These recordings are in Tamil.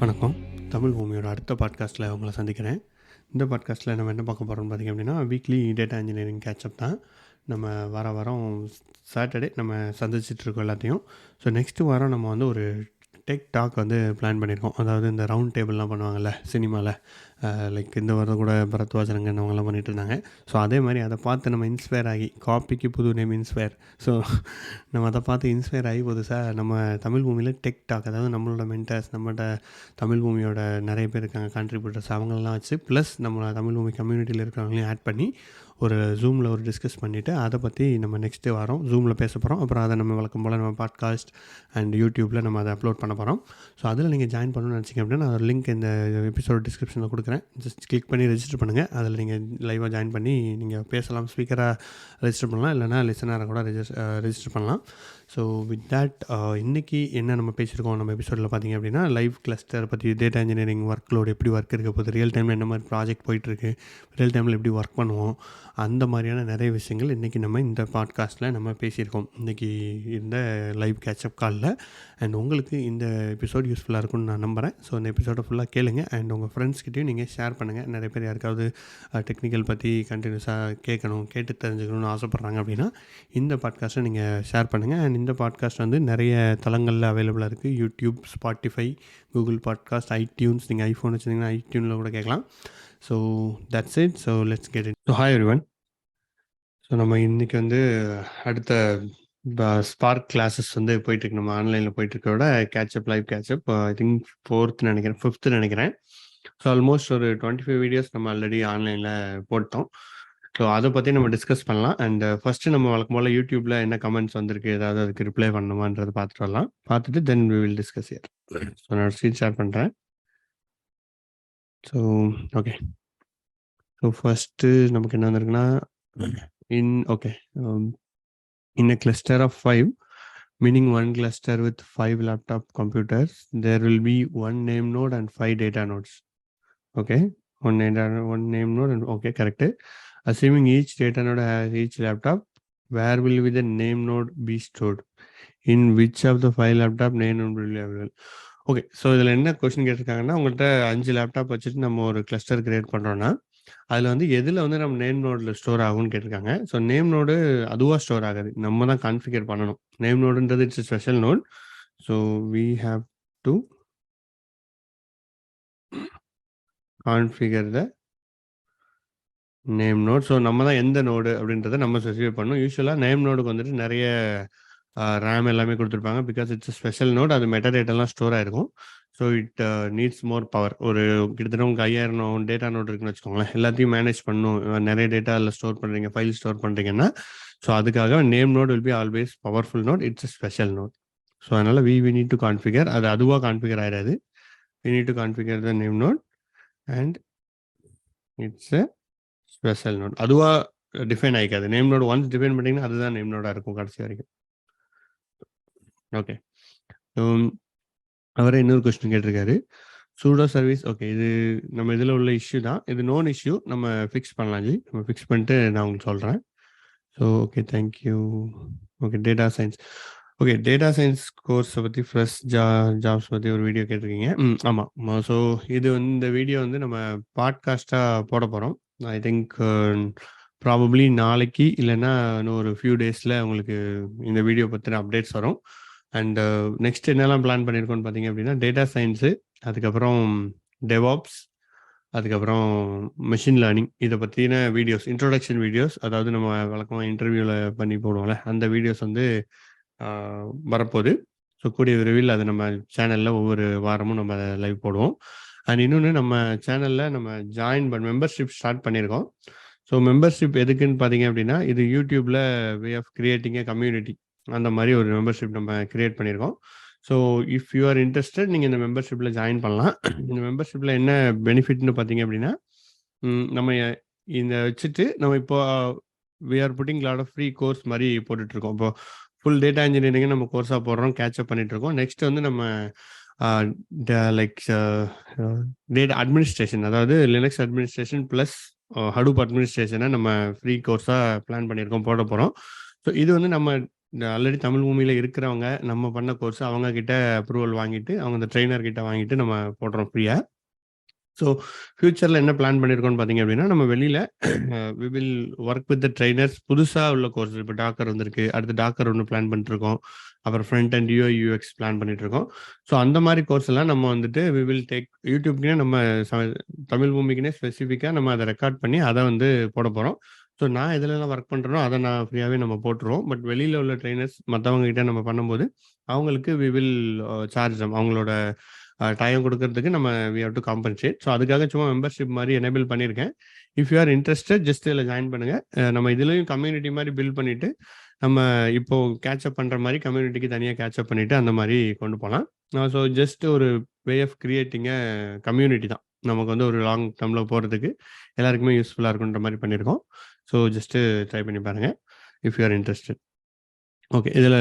வணக்கம். தமிழ் பூமியோட அடுத்த பாட்காஸ்ட்டில் உங்களை சந்திக்கிறேன். இந்த பாட்காஸ்ட்டில் நம்ம என்ன பார்க்க போகிறோம்னு பார்த்திங்க அப்படின்னா, வீக்லி டேட்டா இன்ஜினியரிங் கேட்சப் தான். நம்ம வாரம் சாட்டர்டே நம்ம சந்திச்சிட்ருக்கோம் எல்லாத்தையும். ஸோ நெக்ஸ்ட்டு வாரம் நம்ம வந்து ஒரு டெக் டாக் வந்து பிளான் பண்ணியிருக்கோம். அதாவது இந்த ரவுண்ட் டேபிள்லாம் பண்ணுவாங்கள்ல சினிமாவில், லைக் இந்த வாரம் கூட பரத்வாஜ் ரங்கன் அவங்கெல்லாம் பண்ணிகிட்டு இருந்தாங்க. ஸோ அதே மாதிரி அதை பார்த்து நம்ம இன்ஸ்பயர் ஆகி, காப்பிக்கு புது நேம் இன்ஸ்பயர். ஸோ நம்ம அதை பார்த்து இன்ஸ்பயர் ஆகி புதுசாக நம்ம தமிழ் பூமியில் டெக் டாக், அதாவது நம்மளோட மென்டர்ஸ், நம்மகிட்ட தமிழ் பூமியோட நிறைய பேர் இருக்காங்க கான்ட்ரிபியூட்டர்ஸ், அவங்களெல்லாம் வச்சு ப்ளஸ் நம்ம தமிழ் பூமி கம்யூனிட்டியில் இருக்கிறவங்களையும் ஆட் பண்ணி ஒரு ஜூமில் ஒரு டிஸ்கஸ் பண்ணிவிட்டு அதை பற்றி நம்ம நெக்ஸ்ட்டு வாரம் ஜூமில் பேச போகிறோம். அப்புறம் அதை நம்ம வழக்கம் போல் நம்ம பாட்காஸ்ட் அண்ட் யூடியூப்பில் நம்ம அதை அப்லோட் பண்ண போகிறோம். ஸோ அதில் நீங்கள் ஜாயின் பண்ணணும்னு நினச்சிங்க அப்படின்னா நான் ஒரு லிங்க் இந்த எபிசோட் டிஸ்கிரிப்ஷனில் கொடுக்குறேன். ஜஸ்ட் கிளிக் பண்ணி ரெஜிஸ்டர் பண்ணுங்கள். அதில் நீங்கள் லைவாக ஜாயின் பண்ணி நீங்கள் பேசலாம், ஸ்பீக்கராக ரெஜிஸ்டர் பண்ணலாம், இல்லைனா லிசனராக கூட ரெஜிஸ்டர் பண்ணலாம். ஸோ வித் தேட் இன்றைக்கி என்ன நம்ம பேசியிருக்கோம் நம்ம எபிசோடில் பார்த்திங்க அப்படின்னா, லைவ் கிளஸ்டர் பற்றி, டேட்டா இன்ஜினியரிங் ஒர்க் லோடு எப்படி ஒர்க் இருக்க போகுது, ரியல் டைமில் என்ன மாதிரி ப்ராஜெக்ட் போயிட்டுருக்கு, ரியல் டைமில் எப்படி ஒர்க் பண்ணுவோம், அந்த மாதிரியான நிறைய விஷயங்கள் இன்றைக்கி நம்ம இந்த பாட்காஸ்ட்டில் நம்ம பேசியிருக்கோம் இன்றைக்கி இந்த லைவ் கேட்சப் காலில். அண்ட் உங்களுக்கு இந்த எபிசோட் யூஸ்ஃபுல்லாக இருக்கும்னு நான் நம்புகிறேன். ஸோ இந்த எபிசோடை ஃபுல்லாக கேளுங்க அண்ட் உங்கள் ஃப்ரெண்ட்ஸ்கிட்டையும் நீங்கள் ஷேர் பண்ணுங்கள். நிறைய பேர் யாருக்காவது டெக்னிக்கல் பற்றி கண்டினியூஸாக கேட்டு தெரிஞ்சுக்கணும்னு ஆசைப்பட்றாங்க அப்படின்னா இந்த பாட்காஸ்ட்டை நீங்கள் ஷேர் பண்ணுங்கள். அண்ட் இந்த பாட்காஸ்ட் வந்து நிறைய தளங்களில் அவைலபிளாக இருக்குது. YouTube, Spotify, Google podcast, iTunes. நீங்கள் ஐஃபோன் வச்சுருந்தீங்கன்னா ஐடியூனில் கூட கேட்கலாம். So that's it. So let's get it. So hi everyone. So நம்ம இன்றைக்கி வந்து அடுத்த ஸ்பார்க் கிளாஸஸ் வந்து போயிட்டுருக்கு. நம்ம ஆன்லைனில் போயிட்டுருக்கோட catch up, live catch up, I think 4th நினைக்கிறேன், 5th நினைக்கிறேன். ஸோ ஆல்மோஸ்ட் ஒரு 25 வீடியோஸ் நம்ம ஆல்ரெடி ஆன்லைனில் போட்டோம். ஸோ அதை பற்றி நம்ம டிஸ்கஸ் பண்ணலாம். அண்ட் ஃபஸ்ட்டு நம்ம வழக்கம் போல் யூடியூப்பில் என்ன கமெண்ட்ஸ் வந்திருக்கு, ஏதாவது அதுக்கு ரிப்ளை பண்ணணுமான்றதை பார்த்துட்டு வரலாம். பார்த்துட்டு then we will discuss here. So நான் ஸ்க்ரீன் ஷேர் பண்ணுறேன். So okay. ஸோ ஃபஸ்ட்டு நமக்கு என்ன வந்திருக்குன்னா, in a cluster of 5, meaning one cluster with 5 laptop computers, there will be one name node and 5 data nodes. Okay, one name node and okay, correct. Assuming each data node has each laptop, where will be the name node be stored? In which of the 5 laptop name node will be available? Okay. So இதில் என்ன கொஸ்டின் கேட்டிருக்காங்கன்னா, உங்கள்கிட்ட 5 லேப்டாப் வச்சுட்டு நம்ம ஒரு கிளஸ்டர் கிரியேட் பண்ணுறோன்னா அதில் வந்து எதில் வந்து நம்ம நேம் நோடில் ஸ்டோர் ஆகும்னு கேட்டிருக்காங்க. ஸோ நேம் நோடு அதுவாக ஸ்டோர் ஆகாது, நம்ம தான் கான்ஃபிகர் பண்ணணும். நேம் நோடுன்றது it's special node. So we have to configure the name node. So நம்ம தான் எந்த நோடு அப்படின்றத நம்ம ஸ்பெசிஃபை பண்ணணும். யூஸ்வலாக நேம் நோடுக்கு வந்துட்டு நிறைய ரேம் எல்லாமே கொடுத்துருப்பாங்க. பிகாஸ் இட்ஸ் ஸ்பெஷல் நோட், அது மெட்டாடேட்டெல்லாம் ஸ்டோர் ஆகிருக்கும். So it needs more power. ஒரு கிட்டத்தட்ட உங்களுக்கு 5000 டேட்டா நோட் இருக்குன்னு வச்சுக்கோங்களேன். எல்லாத்தையும் மேனேஜ் பண்ணணும், நிறைய டேட்டா அதில் ஸ்டோர் பண்ணுறீங்க, ஃபைல் ஸ்டோர் பண்ணுறீங்கன்னா, ஸோ அதுக்காக name node will be always powerful node. It's special node. So அதனால் வி நீட் டு கான்ஃபிகர். அது அதுவாக கான்ஃபிகர் ஆகிடாது. We need to configure the name node and it's a special node. அதுவாக டிஃபைன் ஆகிக்காது. நேம் நோட் ஒன்ஸ் டிஃபைன் பண்ணிங்கன்னா அதுதான் நேம் நோடாக இருக்கும் கடைசி வரைக்கும். ஓகே. அவரே இன்னொரு கொஸ்டின் கேட்டிருக்காரு, சூடோ சர்வீஸ். ஓகே, இது நம்ம இதில் உள்ள இஷ்யூ தான். இது நோன் இஷ்யூ, நம்ம ஃபிக்ஸ் பண்ணலாம் ஜி. நம்ம ஃபிக்ஸ் பண்ணிட்டு நான் உங்களுக்கு சொல்கிறேன். So okay, thank you. Okay, data science. Okay, data science கோர்ஸை பற்றி ஃப்ரெஷ் ஜாப்ஸ் பற்றி ஒரு வீடியோ கேட்டிருக்கீங்க. ஆமாம். ஸோ இது வந்து இந்த வீடியோ வந்து நம்ம பாட்காஸ்ட்டாக போட போகிறோம். ஐ திங்க் ப்ராபப்ளி நாளைக்கு இல்லைன்னா இன்னும் ஒரு ஃபியூ டேஸில் உங்களுக்கு இந்த வீடியோ பற்றின அப்டேட்ஸ் வரும். அண்ட் நெக்ஸ்ட் என்னெல்லாம் பிளான் பண்ணியிருக்கோன்னு பார்த்தீங்க அப்படின்னா, டேட்டா சயின்ஸு, அதுக்கப்புறம் டெவாப்ஸ், அதுக்கப்புறம் மெஷின் லேர்னிங், இதை பற்றின வீடியோஸ், இன்ட்ரோடக்ஷன் வீடியோஸ், அதாவது நம்ம வழக்கமாக இன்டர்வியூவில் பண்ணி போடுவோம்ல, அந்த வீடியோஸ் வந்து வரப்போகுது. ஸோ கூடிய விரைவில் அதை நம்ம சேனலில் ஒவ்வொரு வாரமும் நம்ம அதை லைவ் போடுவோம். அண்ட் இன்னொன்று, நம்ம சேனலில் நம்ம மெம்பர்ஷிப் ஸ்டார்ட் பண்ணியிருக்கோம். ஸோ மெம்பர்ஷிப் எதுக்குன்னு பார்த்தீங்க அப்படின்னா, இது யூடியூப்பில் way of creating a community, அந்த மாதிரி ஒரு மெம்பர்ஷிப் நம்ம கிரியேட் பண்ணியிருக்கோம். So if you are interested, நீங்கள் இந்த மெம்பர்ஷிப்பில் ஜாயின் பண்ணலாம். இந்த மெம்பர்ஷிப்பில் என்ன பெனிஃபிட்னு பார்த்தீங்க அப்படின்னா, நம்ம இந்த வச்சுட்டு நம்ம இப்போ we are putting lot of free course மாதிரி போட்டுட்ருக்கோம். இப்போ ஃபுல் டேட்டா இன்ஜினியரிங்கை நம்ம கோர்ஸாக போடுறோம், கேட்சப் பண்ணிகிட்ருக்கோம். நெக்ஸ்ட் வந்து நம்ம லைக் டேட்டா அட்மினிஸ்ட்ரேஷன், அதாவது லினக்ஸ் அட்மினிஸ்ட்ரேஷன் ப்ளஸ் ஹடூப் அட்மினிஸ்ட்ரேஷனை நம்ம ஃப்ரீ கோர்ஸாக பிளான் பண்ணியிருக்கோம், போட போகிறோம். ஸோ இது வந்து நம்ம ஆல்ரெடி தமிழ் பூமியில் இருக்கிறவங்க நம்ம பண்ண கோர்ஸ் அவங்க கிட்ட அப்ரூவல் வாங்கிட்டு அவங்க அந்த ட்ரெயினர் கிட்ட வாங்கிட்டு நம்ம போடுறோம் ஃப்ரீயாக. ஸோ ஃப்யூச்சரில் என்ன பிளான் பண்ணியிருக்கோம்னு பார்த்தீங்க அப்படின்னா, நம்ம வெளியில் we will work with the trainers. புதுசாக உள்ள கோர்ஸ் இப்போ டாக்கர் வந்திருக்கு, அடுத்து டாக்கர் ஒன்று பிளான் பண்ணிட்டுருக்கோம், அப்புறம் ஃப்ரண்ட் அண்ட் யூஎக்ஸ் பிளான் பண்ணிட்டுருக்கோம். ஸோ அந்த மாதிரி கோர்ஸ் எல்லாம் நம்ம வந்துட்டு வி வில் டேக் யூடியூப்க்குனே நம்ம தமிழ் பூமிக்குனே ஸ்பெசிஃபிக்காக நம்ம அதை ரெக்கார்ட் பண்ணி அதை வந்து போட போகிறோம். ஸோ நான் எதுலலாம் ஒர்க் பண்ணுறனோ அதை நான் ஃப்ரீயாகவே நம்ம போட்டுருவோம். பட் வெளியில் உள்ள ட்ரெயினர்ஸ் மற்றவங்க கிட்ட நம்ம பண்ணும்போது அவங்களுக்கு வி வில் சார்ஜ் அவங்களோட டைம் கொடுக்கறதுக்கு நம்ம we have to compensate. So அதுக்காக சும்மா மெம்பர்ஷிப் மாதிரி எனேபிள் பண்ணியிருக்கேன். If you are interested just இதில் ஜாயின் பண்ணுங்கள். நம்ம இதுலேயும் கம்யூனிட்டி மாதிரி பில்ட் பண்ணிவிட்டு நம்ம இப்போ கேட்சப் பண்ணுற மாதிரி கம்யூனிட்டிக்கு தனியாக கேட்சப் பண்ணிவிட்டு அந்த மாதிரி கொண்டு போகலாம். ஸோ ஜஸ்ட் ஒரு வே ஆஃப் கிரியேட்டிங்க கம்யூனிட்டி தான். நமக்கு வந்து ஒரு லாங் டேர்மில் போகிறதுக்கு எல்லாருக்குமே யூஸ்ஃபுல்லாக இருக்குன்ற மாதிரி பண்ணியிருக்கோம். ஸோ ஜஸ்ட்டு ட்ரை பண்ணி பாருங்கள் if you are interested. Okay, இதில்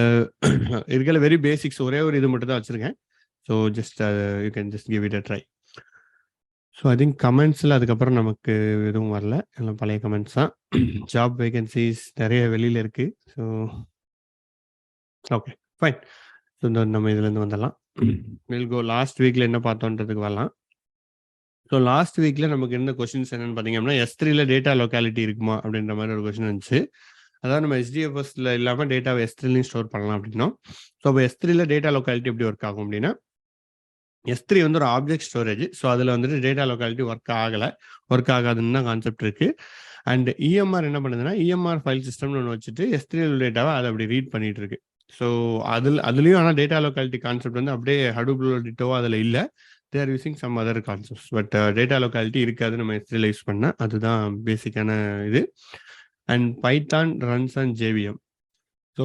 இருக்கிற வெரி பேசிக்ஸ் ஒரே ஒரு இது மட்டும் தான் வச்சுருக்கேன். So just you can just give it a try. So I think கமெண்ட்ஸில் அதுக்கப்புறம் நமக்கு எதுவும் வரல, எல்லாம் பழைய கமெண்ட்ஸ் தான். ஜாப் வேகன்சிஸ் நிறைய வெளியில் இருக்குது. So okay fine. ஸோ இந்த நம்ம இதுலேருந்து வந்துடலாம். வில் கோ லாஸ்ட் வீக்கில் என்ன பார்த்தோன்றதுக்கு வரலாம். ஸோ லாஸ்ட் வீக்கில் நமக்கு இருந்த கொஸ்டின்ஸ் என்னென்னு பார்த்தீங்க அப்படின்னா, S3ல டேட்டா லொக்காலிட்டி இருக்குமா அப்படின்ற மாதிரி ஒரு கொஸ்டின் இருந்துச்சு. அதாவது நம்ம HDFSல இல்லாமல் டேட்டாவை S3லையும் ஸ்டோர் பண்ணலாம் அப்படின்னோம். ஸோ அப்போ S3ல டேட்டா லொக்காலிட்டி எப்படி ஒர்க் ஆகும் அப்படின்னா, S3 வந்து ஒரு ஆப்ஜெக்ட் ஸ்டோரேஜ். ஸோ அதில் வந்துட்டு டேட்டா லொக்காலிட்டி ஒர்க் ஆகாதுன்னு தான் கான்செப்ட் இருக்குது. அண்ட் EMR என்ன பண்ணுதுன்னா, EMR ஃபைல் சிஸ்டம்னு ஒன்று வச்சுட்டு S3 டேட்டாவை அதை அப்படி ரீட் பண்ணிட்டு இருக்கு. ஸோ அதுலேயும் ஆனால் டேட்டா லொக்காலிட்டி கான்செப்ட் வந்து அப்படியே ஹடூப்ல டிட்டோவோ அதில் இல்லை. They are using some other concepts. But data locality இருக்காது நம்ம S3ல யூஸ் பண்ணால். அதுதான் பேசிக்கான இது. And python runs and JVM. So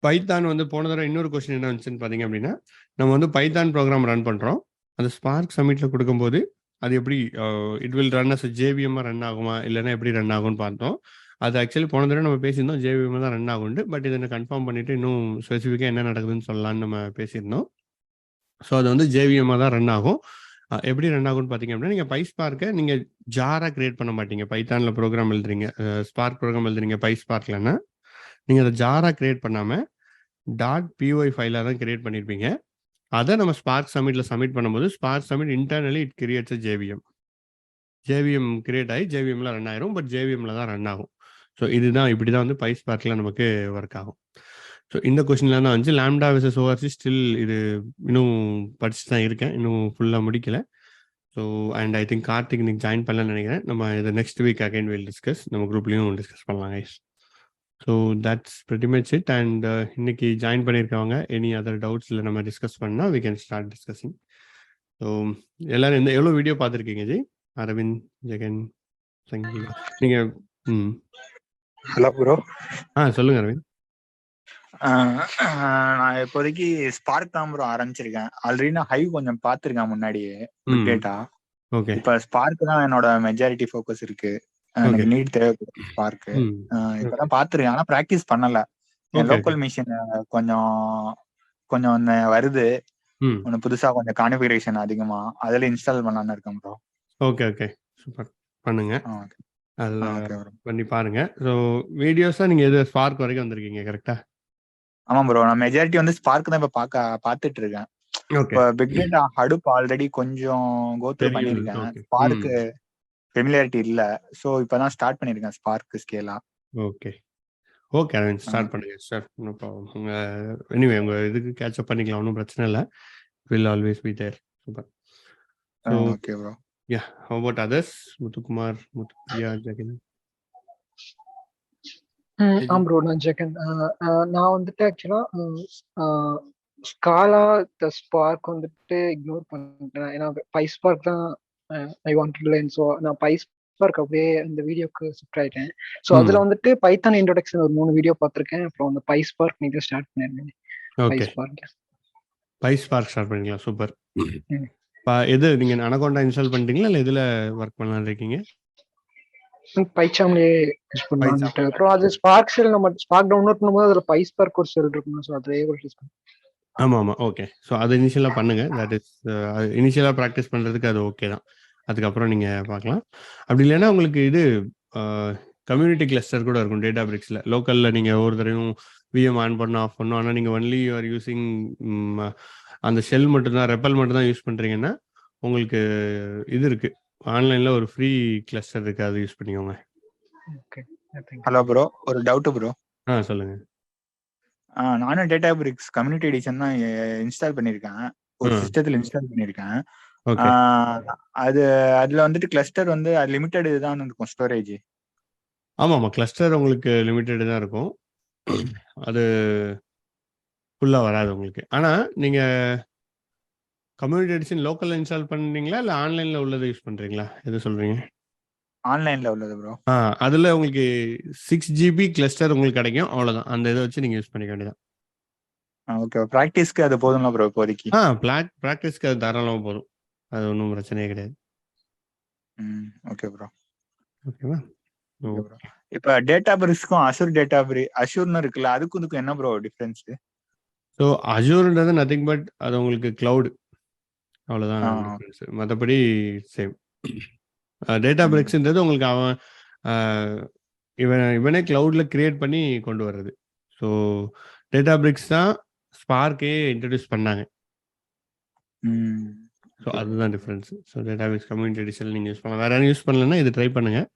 python வந்து போன தடவை இன்னொரு கொஸ்டின் என்ன வந்துச்சுன்னு பார்த்தீங்க அப்படின்னா, நம்ம வந்து பைத்தான் ப்ரோக்ராம் ரன் பண்ணுறோம். அது ஸ்பார்க் சமிட்டில் கொடுக்கும்போது அது எப்படி it will run as JVM run ஆகுமா இல்லைன்னா எப்படி ரன் ஆகும்னு பார்த்தோம். அது ஆக்சுவலி போன தடவை நம்ம பேசியிருந்தோம் JVM தான் ரன் ஆகுண்டு. பட் இதை கன்ஃபார்ம் பண்ணிவிட்டு இன்னும் ஸ்பெசிஃபிக்காக என்ன நடக்குதுன்னு சொல்லலான்னு நம்ம பேசியிருந்தோம். ஸோ அது வந்து JVM தான் ரன் ஆகும். எப்படி ரன் ஆகும்னு பார்த்தீங்க அப்படின்னா, நீங்கள் பைஸ்பார்க்கை நீங்கள் ஜாராக கிரியேட் பண்ண மாட்டீங்க. பைத்தானில் ப்ரோக்ராம் எழுதுறீங்க, ஸ்பார்க் ப்ரோக்ராம் எழுதுறீங்க பைஸ்பார்க்லன்னா, நீங்கள் அதை ஜாராக கிரியேட் பண்ணாமல் .py ஃபைலாக தான் கிரியேட் பண்ணியிருப்பீங்க. அதை நம்ம ஸ்பார்க் சமிட்டில் சப்மிட் பண்ணும்போது spark submit internally it creates JVM create ஆகி JVMல ரன் ஆயிரும். பட் JVMல தான் ரன் ஆகும். ஸோ இதுதான் இப்படி தான் வந்து பைஸ்பார்க்கில் நமக்கு ஒர்க் ஆகும். ஸோ இந்த கொஸ்டின்லாம் தான் வந்து லாம்டா வெர்சஸ் ORC ஸ்டில் இது இன்னும் படிச்சுட்டு தான் இருக்கேன், இன்னும் ஃபுல்லாக முடிக்கல. So and I think Karthik இன்னைக்கு ஜாயின் பண்ணலன்னு நினைக்கிறேன். நம்ம இதை next week again will discuss, நம்ம குரூப்லேயும் டிஸ்கஸ் பண்ணலாம் guys. So that's pretty much it. And இன்னைக்கு ஜாயின் பண்ணியிருக்கவங்க எனி அதர் டவுட்ஸ் இல்லை நம்ம டிஸ்கஸ் பண்ணால் we can start discussing. So எல்லாரும் எவ்வளோ வீடியோ பார்த்துருக்கீங்க ஜி? அரவிந்த், ஜெகன், சங்கீதா, நீங்கள் ஹலோ ப்ரோ. சொல்லுங்க அரவிந்த். நான் இப்போதைக்கு ஸ்பார்க் தான் ப்ரோ ஆரம்பிச்சிருக்கேன். ஆல்ரெடி நான் ஹைவ் கொஞ்சம் பார்த்துருக்கேன் முன்னாடியே டேட்டா. ஓகே, இப்போ ஸ்பார்க் தான் என்னோட மெஜாரிட்டி ஃபோக்கஸ் இருக்கு. எனக்கு நீட் தேவைப்படுது ஸ்பார்க். இப்பதான் பார்த்துருக்கேன், ஆனா ப்ராக்டிஸ் பண்ணல. என் லோக்கல் மிஷின் கொஞ்சம் வருது, ஒன்று புதுசா கொஞ்சம் கான்ஃபிகரேஷன் அதிகமா அதில் இன்ஸ்டால் பண்ணலான்னு இருக்கேன் ப்ரோ. ஓகே சூப்பர், பண்ணுங்க. அதில் பண்ணி பாருங்க. ஸோ வீடியோஸாக நீங்கள் எது ஸ்பார்க் வரைக்கும் வந்திருக்கீங்க கரெக்டா? ஆமா ப்ரோ, நான் மெஜாரிட்டி வந்து ஸ்பார்க் தான் இப்ப பார்த்துட்டு இருக்கேன். இப்போ பிக் டேட்டா ஹடூப் ஆல்ரெடி கொஞ்சம் கோத்ரூ பண்ணிருக்கேன். ஸ்பார்க் ஃபெமிலியாரிட்டி இல்ல, சோ இப்பதான் ஸ்டார்ட் பண்ணிருக்கேன் Spark Scala. Okay Aravind, start பண்ணுங்க சார். No problem. உங்க எனிவே உங்க இதுக்கு கேட்ச் அப் பண்ணிக்கலாம், ஒன்றும் பிரச்சனை இல்லை. Will always be there. Super. Okay bro. Yeah, how about others? Muthukumar, Muthupriya, Jagan. Bro நான் ஜெகன். நான் வந்துட்டு ஆக்சுவலா ஸ்காலா ஸ்பார்க் வந்துட்டு இக்னோர் பண்றேன். ஏன்னா பைஸ்பார்க் தான் I want to learn. So நான் பைஸ்பார்க் அப்படியே அந்த வீடியோக்கு ஷிஃப்ட் ஆயிட்டேன். ஸோ அதுல வந்துட்டு பைத்தான் இன்ட்ரோடக்ஷன் ஒரு 3 வீடியோ பார்த்துருக்கேன். அப்புறம் அந்த பைஸ்பார்க் நீங்க ஸ்டார்ட் பண்ணிருக்கேன். பைஸ்பார்க் ஸ்டார்ட் பண்ணிக்கலாம். சூப்பர். எது நீங்க அனகோண்டா இன்ஸ்டால் பண்றீங்களா இல்ல எதுல ஒர்க் பண்ணலாம்னு இருக்கீங்க? பைச்சாம்லயே யூஸ் பண்ணலாம்னு. அப்புறம் அது ஸ்பார்க் ஷெல் நம்ம ஸ்பார்க் டவுன்லோட் பண்ணும்போது அதுல பைஸ்பார்க் ஒரு ஷெல் இருக்கும். ஸோ அதே ஒரு யூஸ் பண்ணுங்க. ஆமா ஓகே. ஸோ அது இனிஷியலா பண்ணுங்க. தட் இஸ் இனிஷியலா ப்ராக்டிஸ் பண்றதுக்கு அது ஓகே தான். அதுக்கப்புறம் நீங்க பார்க்கலாம். அப்படி இல்லைன்னா உங்களுக்கு இது கம்யூனிட்டி கிளஸ்டர் கூட இருக்கும் டேட்டா பிரிக்ஸ்ல. லோக்கல்ல நீங்க ஒரு தடவையும் விஎம் ஆன் பண்ண ஆஃப் பண்ணும். ஆனால் நீங்கள் ஒன்லி யூ ஆர் யூஸிங் அந்த ஷெல் மட்டும்தான், ரெப்பல் மட்டும்தான் யூஸ் பண்ணுறீங்கன்னா உங்களுக்கு இது இருக்குது, ஆன்லைனில் ஒரு ஃப்ரீ கிளஸ்டர் இருக்குது, அதை யூஸ் பண்ணிக்கோங்க. ஓகே. ஹலோ ப்ரோ, ஒரு டவுட் ப்ரோ. சொல்லுங்க. நானும் டேட்டாபிரிக்ஸ் கம்யூனிட்டி எடிஷன் தான் இன்ஸ்டால் பண்ணியிருக்கேன், ஒரு சிஸ்டத்தில் இன்ஸ்டால் பண்ணியிருக்கேன். அது அதுல வந்துட்டு கிளஸ்டர் வந்து லிமிட்டட் இதுதான் இருக்கும் ஸ்டோரேஜ். ஆமாம், கிளஸ்டர் உங்களுக்கு லிமிட்டடு தான் இருக்கும், அது ஃபுல்லாக வராது உங்களுக்கு. ஆனால் நீங்கள் கம்யூனிட்டி எடிஷன் லோக்கலில் இன்ஸ்டால் பண்ணுறீங்களா இல்லை ஆன்லைனில் உள்ளதை யூஸ் பண்ணுறீங்களா, எது சொல்கிறீங்க? ஆன்லைன்ல உள்ளது ப்ரோ. அதில் உங்களுக்கு 6 GB கிளஸ்டர் உங்களுக்கு கிடைக்கும், அவ்வளோதான். அந்த இதை வச்சு நீங்கள் யூஸ் பண்ணிக்க வேண்டியதான். ஓகே, ப்ராக்டிஸ்க்கு அது போதும்ல ப்ரோ இப்போதைக்கு? ப்ராக்டிஸ்க்கு அது தாராளமாக போதும், அது ஒன்றும் பிரச்சனையே கிடையாது. Okay bro. ஓகேவா? இப்போ டேட்டாபிரிக்ஸ்க்கும் அஷூர்னு இருக்குல்ல, அதுக்கும் இதுக்கும் என்ன ப்ரோ டிஃபரன்ஸ்? ஸோ அஷூர்ன்றது நத்திங் பட் அது உங்களுக்கு கிளவுட், அவ்வளோதான் டிஃபரன்ஸ், மற்றபடி சேம். டேட்டாபிரிக்ஸ்ன்றது உங்களுக்கு அவன் இவனே கிளவுடில் கிரியேட் பண்ணி கொண்டு வர்றது. ஸோ டேட்டாபிரிக்ஸ் தான் ஸ்பார்க்கே இன்ட்ரடியூஸ் பண்ணாங்க. ஸோ அதுதான் டிஃப்ரென்ஸ். ஸோ டேட்டாபிரிக்ஸ் கம்யூனிட்டி எடிஷன் நீங்கள் யூஸ் பண்ணலாம், வேறு யாரும் யூஸ் பண்ணலன்னா இது ட்ரை பண்ணுங்கள்,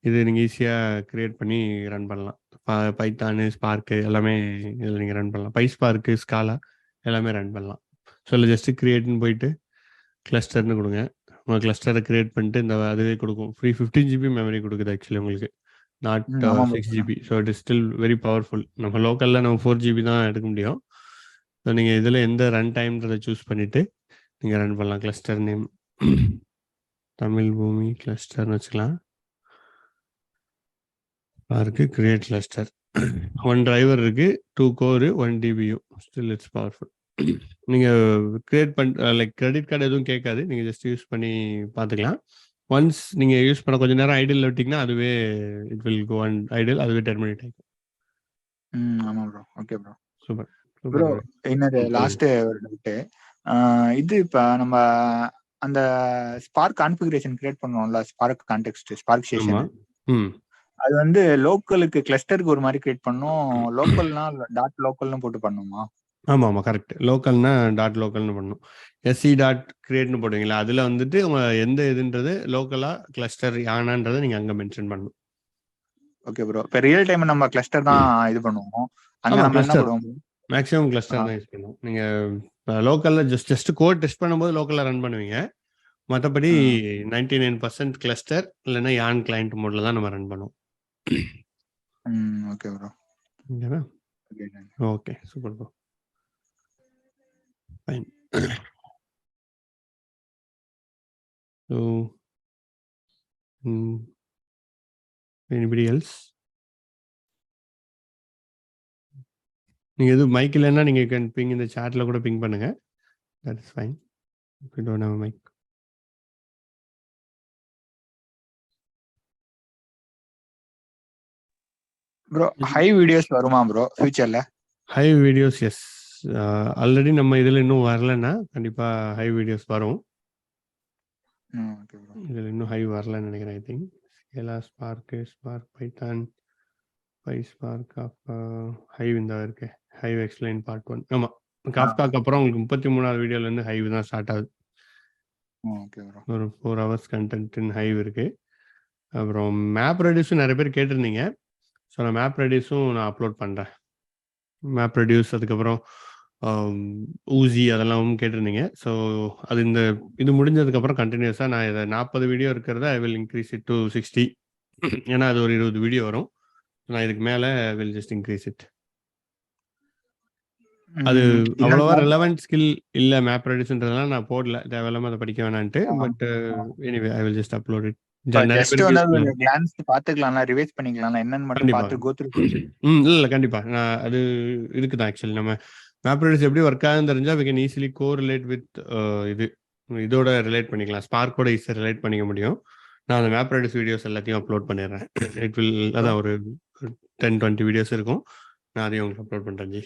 இது நீங்கள் ஈஸியாக க்ரியேட் பண்ணி ரன் பண்ணலாம். பைத்தானு, ஸ்பார்க்கு எல்லாமே இதில் நீங்கள் ரன் பண்ணலாம். பைஸ்பார்க்கு, ஸ்காலா எல்லாமே ரன் பண்ணலாம். ஸோ இல்லை ஜஸ்ட்டு க்ரியேட்னு போயிட்டு கிளஸ்டர்னு கொடுங்க, உங்கள் கிளஸ்டரை க்ரியேட் பண்ணிட்டு இந்த அதுவே கொடுக்கும். ஃப்ரீ 15 GB மெமரி கொடுக்குது ஆக்சுவலி உங்களுக்கு, not 6 GB. So it is still very powerful. நம்ம லோக்கலில் நம்ம 4 GB தான் எடுக்க முடியும். ஸோ நீங்கள் இதில் எந்த ரன் டைம்ன்றதை சூஸ் பண்ணிவிட்டு நீங்கள் ரன் பண்ணலாம். கிளஸ்டர் நேம் தமிழ் பூமி கிளஸ்டர்னு வச்சுக்கலாம். இருக்கு கிரியேட் கிளஸ்டர், 1 டிரைவர் இருக்கு, 2 core, 1 DBU, still it's powerful. நீங்கள் கிரியேட் லைக் கிரெடிட் கார்டு எதுவும் கேட்காது, நீங்கள் ஜஸ்ட் யூஸ் பண்ணி பார்த்துக்கலாம். ஒன்ஸ் நீங்கள் யூஸ் பண்ண கொஞ்சம் நேரம் ஐடில் விட்டிங்கன்னா அதுவே it will go and idle, அதுவே டெர்மினேட் ஆகிடும். ஆமாம் bro. Okay bro, super. Bro இன்னொரு லாஸ்ட் ஒரு டவுட்டு, இது இப்போ நம்ம அந்த ஸ்பார்க் கான்ஃபிகரேஷன் கிரியேட் பண்ணுவோம்ல, ஸ்பார்க் கான்டெக்ஸ்ட், ஸ்பார்க் செஷன், அது வந்து லோக்கலுக்கு கிளஸ்டருக்கு ஒரு மாதிரி கிரியேட் பண்ணோம், லோக்கல்னா டாட் லோக்கல்னு போட்டு பண்ணுமா? ஆமாம் கரெக்ட். லோக்கல்னா டாட் லோக்கல்னு பண்ணணும். எஸ்சி டாட் கிரியேட்னு போடுவீங்களா, அதில் வந்துட்டு உங்கள் எந்த இதுன்றது லோக்கலாக கிளஸ்டர் யானான்றதை நீங்கள் அங்கே மென்ஷன் பண்ணணும். Okay bro. இப்போ ரியல் டைம் நம்ம கிளஸ்டர் தான் இது பண்ணுவோம், அங்கே நம்ம என்ன பண்ணுவோம்? மேக்ஸிமம் கிளஸ்டர் தான் யூஸ் பண்ணுவோம். நீங்கள் லோக்கலில் ஜஸ்ட் கோட் டெஸ்ட் பண்ணும்போது லோக்கலில் ரன் பண்ணுவீங்க, மற்றபடி 99% கிளஸ்டர் இல்லைன்னா யான் கிளைண்ட் மோடில் தான் நம்ம ரன் பண்ணுவோம். Okay bro. ஓகேவா? Okay, super bro. Fine. So, anybody else? நீங்கள் எதுவும் மைக் இல்லைன்னா நீங்கள் கேன் பிங், இந்த சாட்டில் கூட பிங் பண்ணுங்க, that is fine. If you don't have a mic. Bro hi videos வருமா ப்ரோ ஃபியூச்சர்ல? ஹை வீடியோஸ் எஸ், ஆல்ரெடி நம்ம இதில் இன்னும் வரலன்னா கண்டிப்பாக ஹை வீடியோஸ் வரும். இதில் இன்னும் ஹை வரலன்னு நினைக்கிறேன். I think Scala, Spark, Spark Python, PySpark, Hive இந்த இருக்கு, ஹைவ் எக்ஸ்பிளைன் பார்ட் 1. ஆமாம், காஃப்காக்கு அப்புறம் உங்களுக்கு 33வது வீடியோலேருந்து ஹைவ் தான் ஸ்டார்ட் ஆகுது. ஒரு 4 hours கண்டென்ட் இன் ஹைவ் இருக்கு. அப்புறம் மேப் ரெடியூஸும் நிறைய பேர் கேட்டிருந்தீங்க, ஸோ நான் மேப் ரெடியூஸும் நான் அப்லோட் பண்ணுறேன். மேப் ரெடியூஸ், அதுக்கப்புறம் ஊசி அதெல்லாம் கேட்டிருந்தீங்க. ஸோ அது இந்த இது முடிஞ்சதுக்கப்புறம் கண்டினியூஸாக நான் இதை 40 வீடியோ இருக்கிறத I will increase it to 60. ஏன்னா அது ஒரு 20 வீடியோ வரும், நான் இதுக்கு மேலே வில் ஜஸ்ட் இன்க்ரீஸ் இட். அது அவ்வளோவா ரெலவெண்ட் ஸ்கில் இல்லை மேப் ரெடியூஸ்ன்றதுனால நான் போடல, தேவையில்லாமல் அதை படிக்க வேணான்ட்டு. But anyway I will just upload it. இல்ல கண்டிப்பா நான் அது இருக்குதான். ஆக்சுவலி நம்ம மேப் ரெடியூஸ் எப்படி ஒர்க் ஆகுதுன்னு தெரிஞ்சா we can easily correlate with இதோட ரிலேட் பண்ணிக்கலாம், ஸ்பார்க்கோட ஈஸியாக ரிலேட் பண்ணிக்க முடியும். நான் அந்த மேப் ரெடியூஸ் வீடியோஸ் எல்லாத்தையும் அப்லோட் பண்ணிடுறேன். இட் வில் அதான் ஒரு 10-20 வீடியோஸ் இருக்கும், நான் அதையும் உங்களுக்கு அப்லோட் பண்றேன். ஜி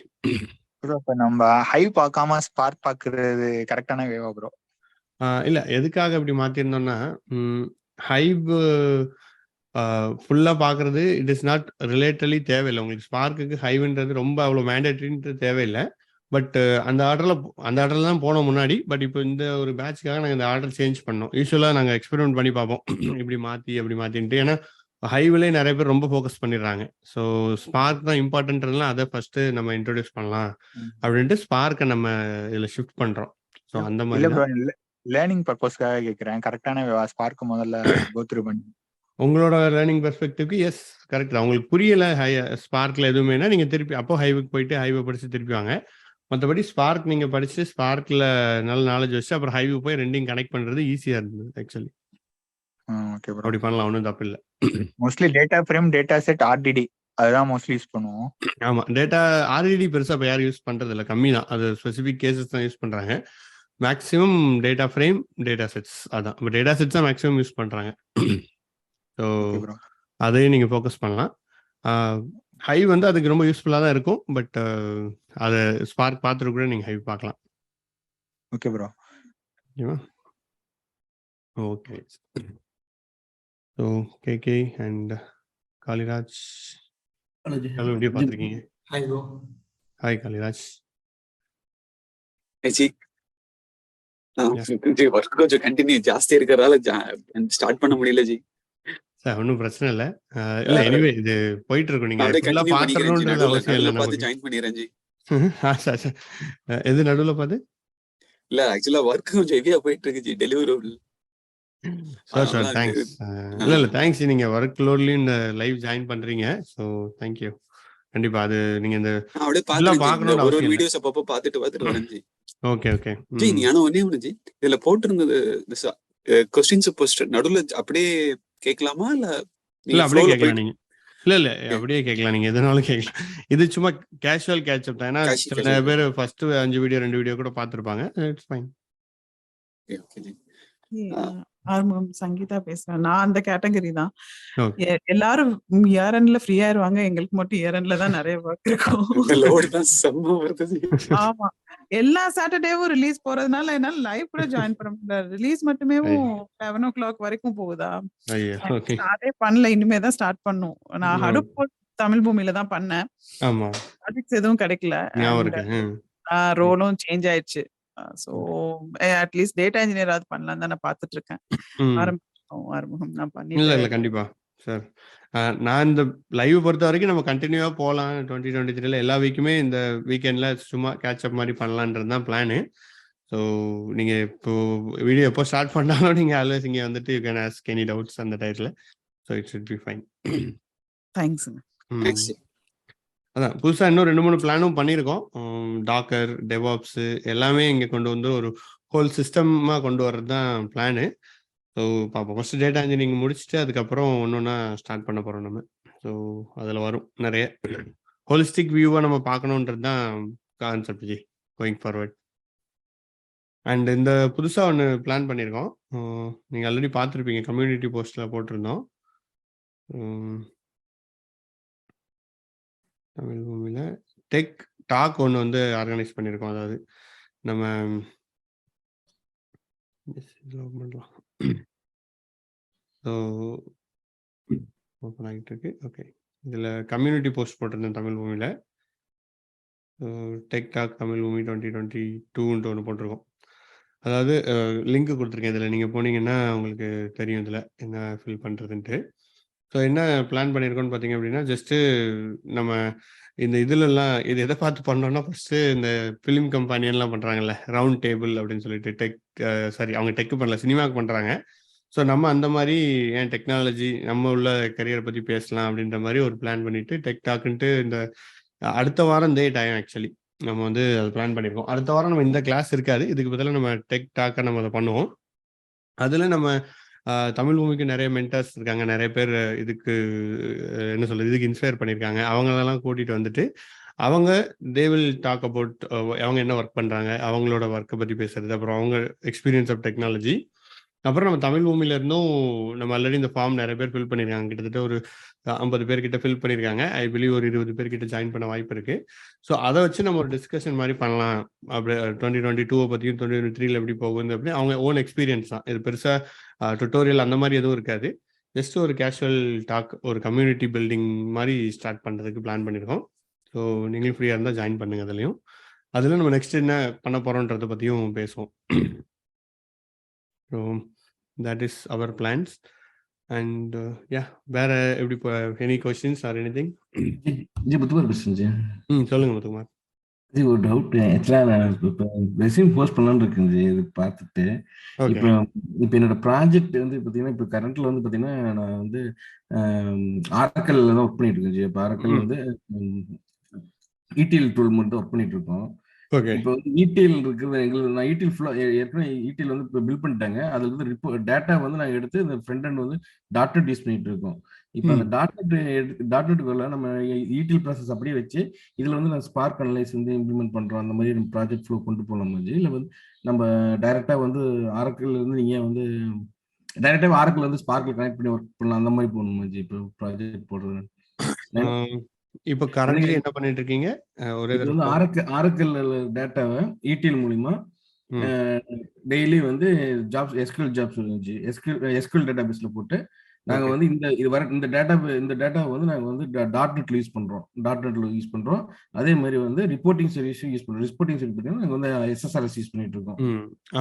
இப்போ நம்ம ஹை பார்க்காம ஸ்பார்க் பார்க்கறது கரெக்டான வேவா ப்ரோ? இல்ல, எதுக்காக இப்படி மாத்திருந்தோம்னா ஹைவ் ஃபுல்லாக பார்க்குறது இட் இஸ் நாட் ரிலேட்டலி தேவையில்லை. உங்களுக்கு ஸ்பார்க்குக்கு ஹைவ்ன்றது ரொம்ப அவ்வளோ மேண்டேட்ரின்றது தேவையில்லை. பட் அந்த ஆர்டரில் தான் போனோம் முன்னாடி. பட் இப்போ இந்த ஒரு பேட்ச்க்காக நாங்கள் இந்த ஆர்டர் சேஞ்ச் பண்ணோம். யூஸ்வலாக நாங்கள் எக்ஸ்பெரிமெண்ட் பண்ணி பார்ப்போம் இப்படி மாற்றி அப்படி மாற்றின்ட்டு. ஏன்னா ஹைவிலே நிறைய பேர் ரொம்ப ஃபோக்கஸ் பண்ணிடுறாங்க. ஸோ ஸ்பார்க் தான் இம்பார்ட்டன்ட்லாம் அதை ஃபர்ஸ்ட் நம்ம இன்ட்ரோடியூஸ் பண்ணலாம் அப்படின்ட்டு ஸ்பார்க்கை நம்ம இதில் ஷிஃப்ட் பண்ணுறோம். ஸோ அந்த மாதிரி லேர்னிங் பர்பஸ்க்காக கேட்குறேன். கரெக்டான ஸ்பார்க் முதல்ல கோ த்ரூ பண்ணி உங்களோட லேர்னிங் பெர்ஸ்பெக்டிவ்க்கு எஸ் கரெக்ட் தான். உங்களுக்கு புரியல ஸ்பார்க்கில் எதுவுமேனா நீங்கள் திருப்பி அப்போ ஹைவுக்கு போயிட்டு ஹைவை படித்து திருப்பி வாங்க. மற்றபடி ஸ்பார்க் நீங்கள் படித்து ஸ்பார்க்கில் நல்ல நாலேஜ் வச்சு அப்புறம் ஹைவு போய் ரெண்டையும் கனெக்ட் பண்ணுறது ஈஸியாக இருந்தது ஆக்சுவலி. ஓகே ப்ரோ, அப்படி பண்ணலாம், ஒன்றும் தப்பு இல்லை. Mostly data frame, data set, RTT அதுதான் மோஸ்ட்லி யூஸ் பண்ணுவோம். ஆமாம், டேட்டா ஆர்டிடி பெருசாக இப்போ யாரும் யூஸ் பண்ணுறது இல்லை, கம்மி தான். அது ஸ்பெசிஃபிக் கேசஸ் தான் யூஸ் பண்ணுறாங்க. Maximum data frame, data sets, அதான் இப்போ டேட்டா செட்ஸ் தான் மேக்ஸிமம் யூஸ் பண்ணுறாங்க. ஸோ அதையும் நீங்கள் ஃபோக்கஸ் பண்ணலாம். ஹைவ் வந்து அதுக்கு ரொம்ப யூஸ்ஃபுல்லாக தான் இருக்கும். பட் அதை ஸ்பார்க் பார்த்துட்டு கூட நீங்கள் ஹைவ் பார்க்கலாம். Okay bro. ஓகேவா? Okay. So KK and Kaliraj video பார்த்துருக்கீங்க. Hi bro. Hi Kaliraj. Work கொஞ்சம் கண்டினியூ ஜாஸ்தி இருக்கிறதால ஸ்டார்ட் பண்ண முடியல ஜி. சார் ஒன்றும் பிரச்சனை இல்லை. இல்லை எனிவே இது போயிட்டு இருக்கும். நீங்கள் ஃபுல்லாக பார்த்துடணுன்றது அவசியம் இல்லை. பார்த்து ஜாயின் பண்ணிடுறேன் ஜி. எது நடுவில் பார்த்து? இல்லை ஆக்சுவலாக ஒர்க் கொஞ்சம் ஹெவியாக போயிட்டு இருக்கு ஜி, டெலிவரபிள். Sure thanks. இல்லை தேங்க்ஸ். நீங்கள் ஒர்க் லோட்லையும் இந்த லைவ் ஜாயின் பண்ணுறீங்க. So thank you. கண்டிப்பா அது நீங்க இந்த அப்படியே பார்க்கணும். ஒரு வீடியோஸ் அப்பப்போ பார்த்துட்டு வரேன் ஜி. Okay okay G. ஆனா ஒன்னே ஒண்ணு ஜி, இதுல போட்டிருந்தது கொஸ்டின்ஸ் போஸ்ட் நடுவுல அப்படியே கேட்கலாமா இல்ல அப்படியே கேட்கலாம் நீங்க? இல்ல அப்படியே கேட்கலாம், நீங்க எதனாலும் கேட்கலாம். இது சும்மா கேஷுவல் கேட்சப் தான். ஏன்னா சில பேர் ஃபர்ஸ்ட் 5 வீடியோ 2 வீடியோ கூட பார்த்துருப்பாங்க. It's fine. ஓகே ஜி. ஆர்மம் சங்கீதா பேசுறேன். நான் அந்த கேட்டகரி தான். எல்லாரும் இயர்எண்ட்ல ஃப்ரீயா இருவாங்க, எங்களுக்கு மட்டும் இயர்எண்ட்ல தான் நிறைய ஒர்க் இருக்கும். ஆமா, எல்லா சாட்டர்டேவும் ரிலீஸ் போறதுனால என்னால லைவ் கூட ஜாயின் பண்ண முடியாது. ரிலீஸ் மட்டுமே 11 o'clock வரைக்கும் போகுதா. அதே பண்ணல, இனிமே தான் ஸ்டார்ட் பண்ணும். நான் ஹடுப் தமிழ் பூமியில தான் பண்ணேன். ப்ராஜெக்ட்ஸ் எதுவும் கிடைக்கல, ரோலும் சேஞ்ச் ஆயிடுச்சு. சோ அட்லீஸ்ட் டேட்டா இன்ஜினியர் ஆவது பண்ணலாம் தான் நான் பார்த்துட்டு இருக்கேன். ஆரம்பம் நான் பண்ணி இல்ல கண்டிப்பா சார். நான் இந்த லைவ் பொறுத்த வரைக்கும் நம்ம கண்டினியூவா போகலாம். 2023 எல்லா வீக்குமே இந்த வீக்கெண்ட்ல சும்மா கேட்சப் மாதிரி பண்ணலான்றது தான் பிளானு. ஸோ நீங்க இப்போ வீடியோ எப்போ ஸ்டார்ட் பண்ணாலும் நீங்க ஆல்வேஸ் இங்கே வந்துட்டு you can ask any doubts அந்த டைத்துல. So it should be fine. Thanks. அதான் புதுசாக இன்னும் 2-3 பிளானும் பண்ணியிருக்கோம். டாக்கர், டெவாப்ஸு எல்லாமே இங்கே கொண்டு வந்து ஒரு ஹோல் சிஸ்டமாக கொண்டு வர்றது தான் பிளானு. ஸோ பார்ப்போம். ஃபஸ்ட்டு டேட்டா இன்ஜினியரிங் முடிச்சுட்டு அதுக்கப்புறம் ஒன்றா ஸ்டார்ட் பண்ண போகிறோம் நம்ம. ஸோ அதில் வரும் நிறைய ஹோலிஸ்டிக் வியூவாக நம்ம பார்க்கணுன்றது தான் concept G going forward. And இந்த புதுசாக ஒன்று பிளான் பண்ணியிருக்கோம். நீங்கள் ஆல்ரெடி பார்த்துருப்பீங்க, கம்யூனிட்டி போஸ்ட்டில் போட்டிருந்தோம். தமிழ் பூமியில் டெக் டாக் ஒன்று வந்து ஆர்கனைஸ் பண்ணியிருக்கோம். அதாவது நம்ம பண்ணலாம். ஸோ ஓப்பன் ஆகிட்டு இருக்கு. ஓகே, இதில் கம்யூனிட்டி போஸ்ட் போட்டிருந்தேன் தமிழ் பூமியில். டெக் டாக் தமிழ் பூமி 2022 ஒன்று போட்டிருக்கோம். அதாவது லிங்க் கொடுத்துருக்கேன். இதில் நீங்கள் போனீங்கன்னா உங்களுக்கு தெரியும் இதில் என்ன ஃபில் பண்ணுறதுன்ட்டு. ஸோ என்ன பிளான் பண்ணியிருக்கோன்னு பார்த்தீங்க அப்படின்னா, ஜஸ்ட்டு நம்ம இந்த இதுலலாம் இது எதை பார்த்து பண்ணோம்னா, ஃபஸ்ட்டு இந்த ஃபிலிம் கம்பெனியெல்லாம் பண்ணுறாங்கல்ல, ரவுண்ட் டேபிள் அப்படின்னு சொல்லிட்டு அவங்க டெக்கு பண்ணல, சினிமாவுக்கு பண்ணுறாங்க. ஸோ நம்ம அந்த மாதிரி ஏன் டெக்னாலஜி நம்ம உள்ள கரியரை பற்றி பேசலாம் அப்படின்ற மாதிரி ஒரு பிளான் பண்ணிட்டு டெக் டாக்குன்ட்டு இந்த அடுத்த வாரம் டைம் ஆக்சுவலி நம்ம வந்து அது பிளான் பண்ணியிருக்கோம். அடுத்த வாரம் நம்ம இந்த கிளாஸ் இருக்காது, இதுக்கு பதிலாக நம்ம டெக் டாக்கை நம்ம அதை பண்ணுவோம். அதில் நம்ம தமிழ் பூமிக்கு நிறைய மென்டர்ஸ் இருக்காங்க, நிறைய பேர் இதுக்கு என்ன சொல்றது, இதுக்கு இன்ஸ்பயர் பண்ணியிருக்காங்க. அவங்களெல்லாம் கூட்டிகிட்டு வந்துட்டு அவங்க தே வில் டாக் அபவுட் அவங்க என்ன ஒர்க் பண்ணுறாங்க, அவங்களோட ஒர்க்கை பற்றி பேசுறது, அப்புறம் அவங்க எக்ஸ்பீரியன்ஸ் ஆஃப் டெக்னாலஜி. அப்புறம் நம்ம தமிழ் பூமியில இருந்தும் நம்ம ஆல்ரெடி இந்த ஃபார்ம் நிறைய பேர் ஃபில் பண்ணியிருக்காங்க. கிட்டத்தட்ட ஒரு 50 பேர்கிட்ட ஃபில் பண்ணியிருக்காங்க. ஐ பிலீவ் ஒரு 20 பேர்கிட்ட ஜாயின் பண்ண வாய்ப்பு இருக்கு. ஸோ அதை வச்சு நம்ம ஒரு டிஸ்கஷன் மாதிரி பண்ணலாம். அப்படி 2022 பற்றியும் 2023 எப்படி போகுது அப்படின்னு அவங்க ஓன் எக்ஸ்பீரியன்ஸ் தான். இது பெருசாக டுட்டோரியல் அந்த மாதிரி எதுவும் இருக்காது. ஜஸ்ட் ஒரு கேஷுவல் டாக், ஒரு கம்யூனிட்டி பில்டிங் மாதிரி ஸ்டார்ட் பண்ணுறதுக்கு பிளான் பண்ணியிருக்கோம். ஸோ நீங்களும் ஃப்ரீயாக இருந்தால் ஜாயின் பண்ணுங்கள். அதுலேயும் அதில் நம்ம நெக்ஸ்ட் என்ன பண்ண போகிறோன்றதை பற்றியும் பேசுவோம். So that is our plans. And வேற எப்படி any questions or anything? Muthukumar பேசுறேன். சொல்லுங்க முத்துக்குமார். ஒரு டவுட். ஆக்சுவலாக நான் இப்போ ரெஸ்யூம் போஸ்ட் பண்ணலான்னு இருக்கேன் இது பார்த்துட்டு. இப்போ என்னோட ப்ராஜெக்ட் வந்து பார்த்தீங்கன்னா, இப்போ கரண்ட்ல வந்து பார்த்தீங்கன்னா நான் வந்து ஆரக்கல்ல தான் ஒர்க் பண்ணிட்டு இருக்கேன். இப்போ ஆரக்கல் வந்து ETL டூல் மட்டும் ஒர்க் பண்ணிட்டு இருக்கோம். இப்போ வந்து ETL இருக்கிறது எங்களுக்கு, நான் ETL ஃபுல்லாக ஏற்கனவே ETL வந்து இப்போ பில்ட் பண்ணிட்டாங்க. அதுல இருந்து டேட்டா வந்து நாங்கள் எடுத்து இந்த ஃப்ரண்ட் ஹேண்ட் வந்து .NET யூஸ் பண்ணிட்டு இருக்கோம். இப்போ அந்த .NET நம்ம ETL ப்ராசஸ் அப்படியே வச்சு இதுல வந்து நான் ஸ்பார்க் அனலைஸ் வந்து இம்ப்ளிமெண்ட் பண்றோம். அந்த மாதிரி நம்ம ப்ராஜெக்ட் ஃப்ளோ கொண்டு போகலாம். இல்லை வந்து நம்ம டைரக்டா வந்து ஆரக்கிள் இருந்து நீங்க வந்து டைரக்டா ஆரக்கிள் வந்து ஸ்பார்க்ல கனெக்ட் பண்ணி ஒர்க் பண்ணலாம், அந்த மாதிரி போகணும் இப்போ ப்ராஜெக்ட் போடுறது. இப்போ கரண்ட்லி என்ன பண்ணிட்டு இருக்கீங்க? ஆரக்கிள் டேட்டாவை ETL மூலியமா டெய்லி வந்து ஜாப்ஸ் SQL ஜாப்ஸ் இருந்துச்சு, SQL டேட்டாபேஸ்ல போட்டு நாங்க வந்து இந்த டேட்டா வந்து நாங்க வந்து .NET யூஸ் பண்றோம். அதே மாதிரி வந்து ரிப்போர்ட்டிங் சர்வீஸ் யூஸ் பண்றோம். ரிப்போர்ட்டிங் சர்வீஸ் பார்த்தீங்கன்னா நாங்க வந்து SSRS யூஸ் பண்ணிட்டு இருக்கோம்.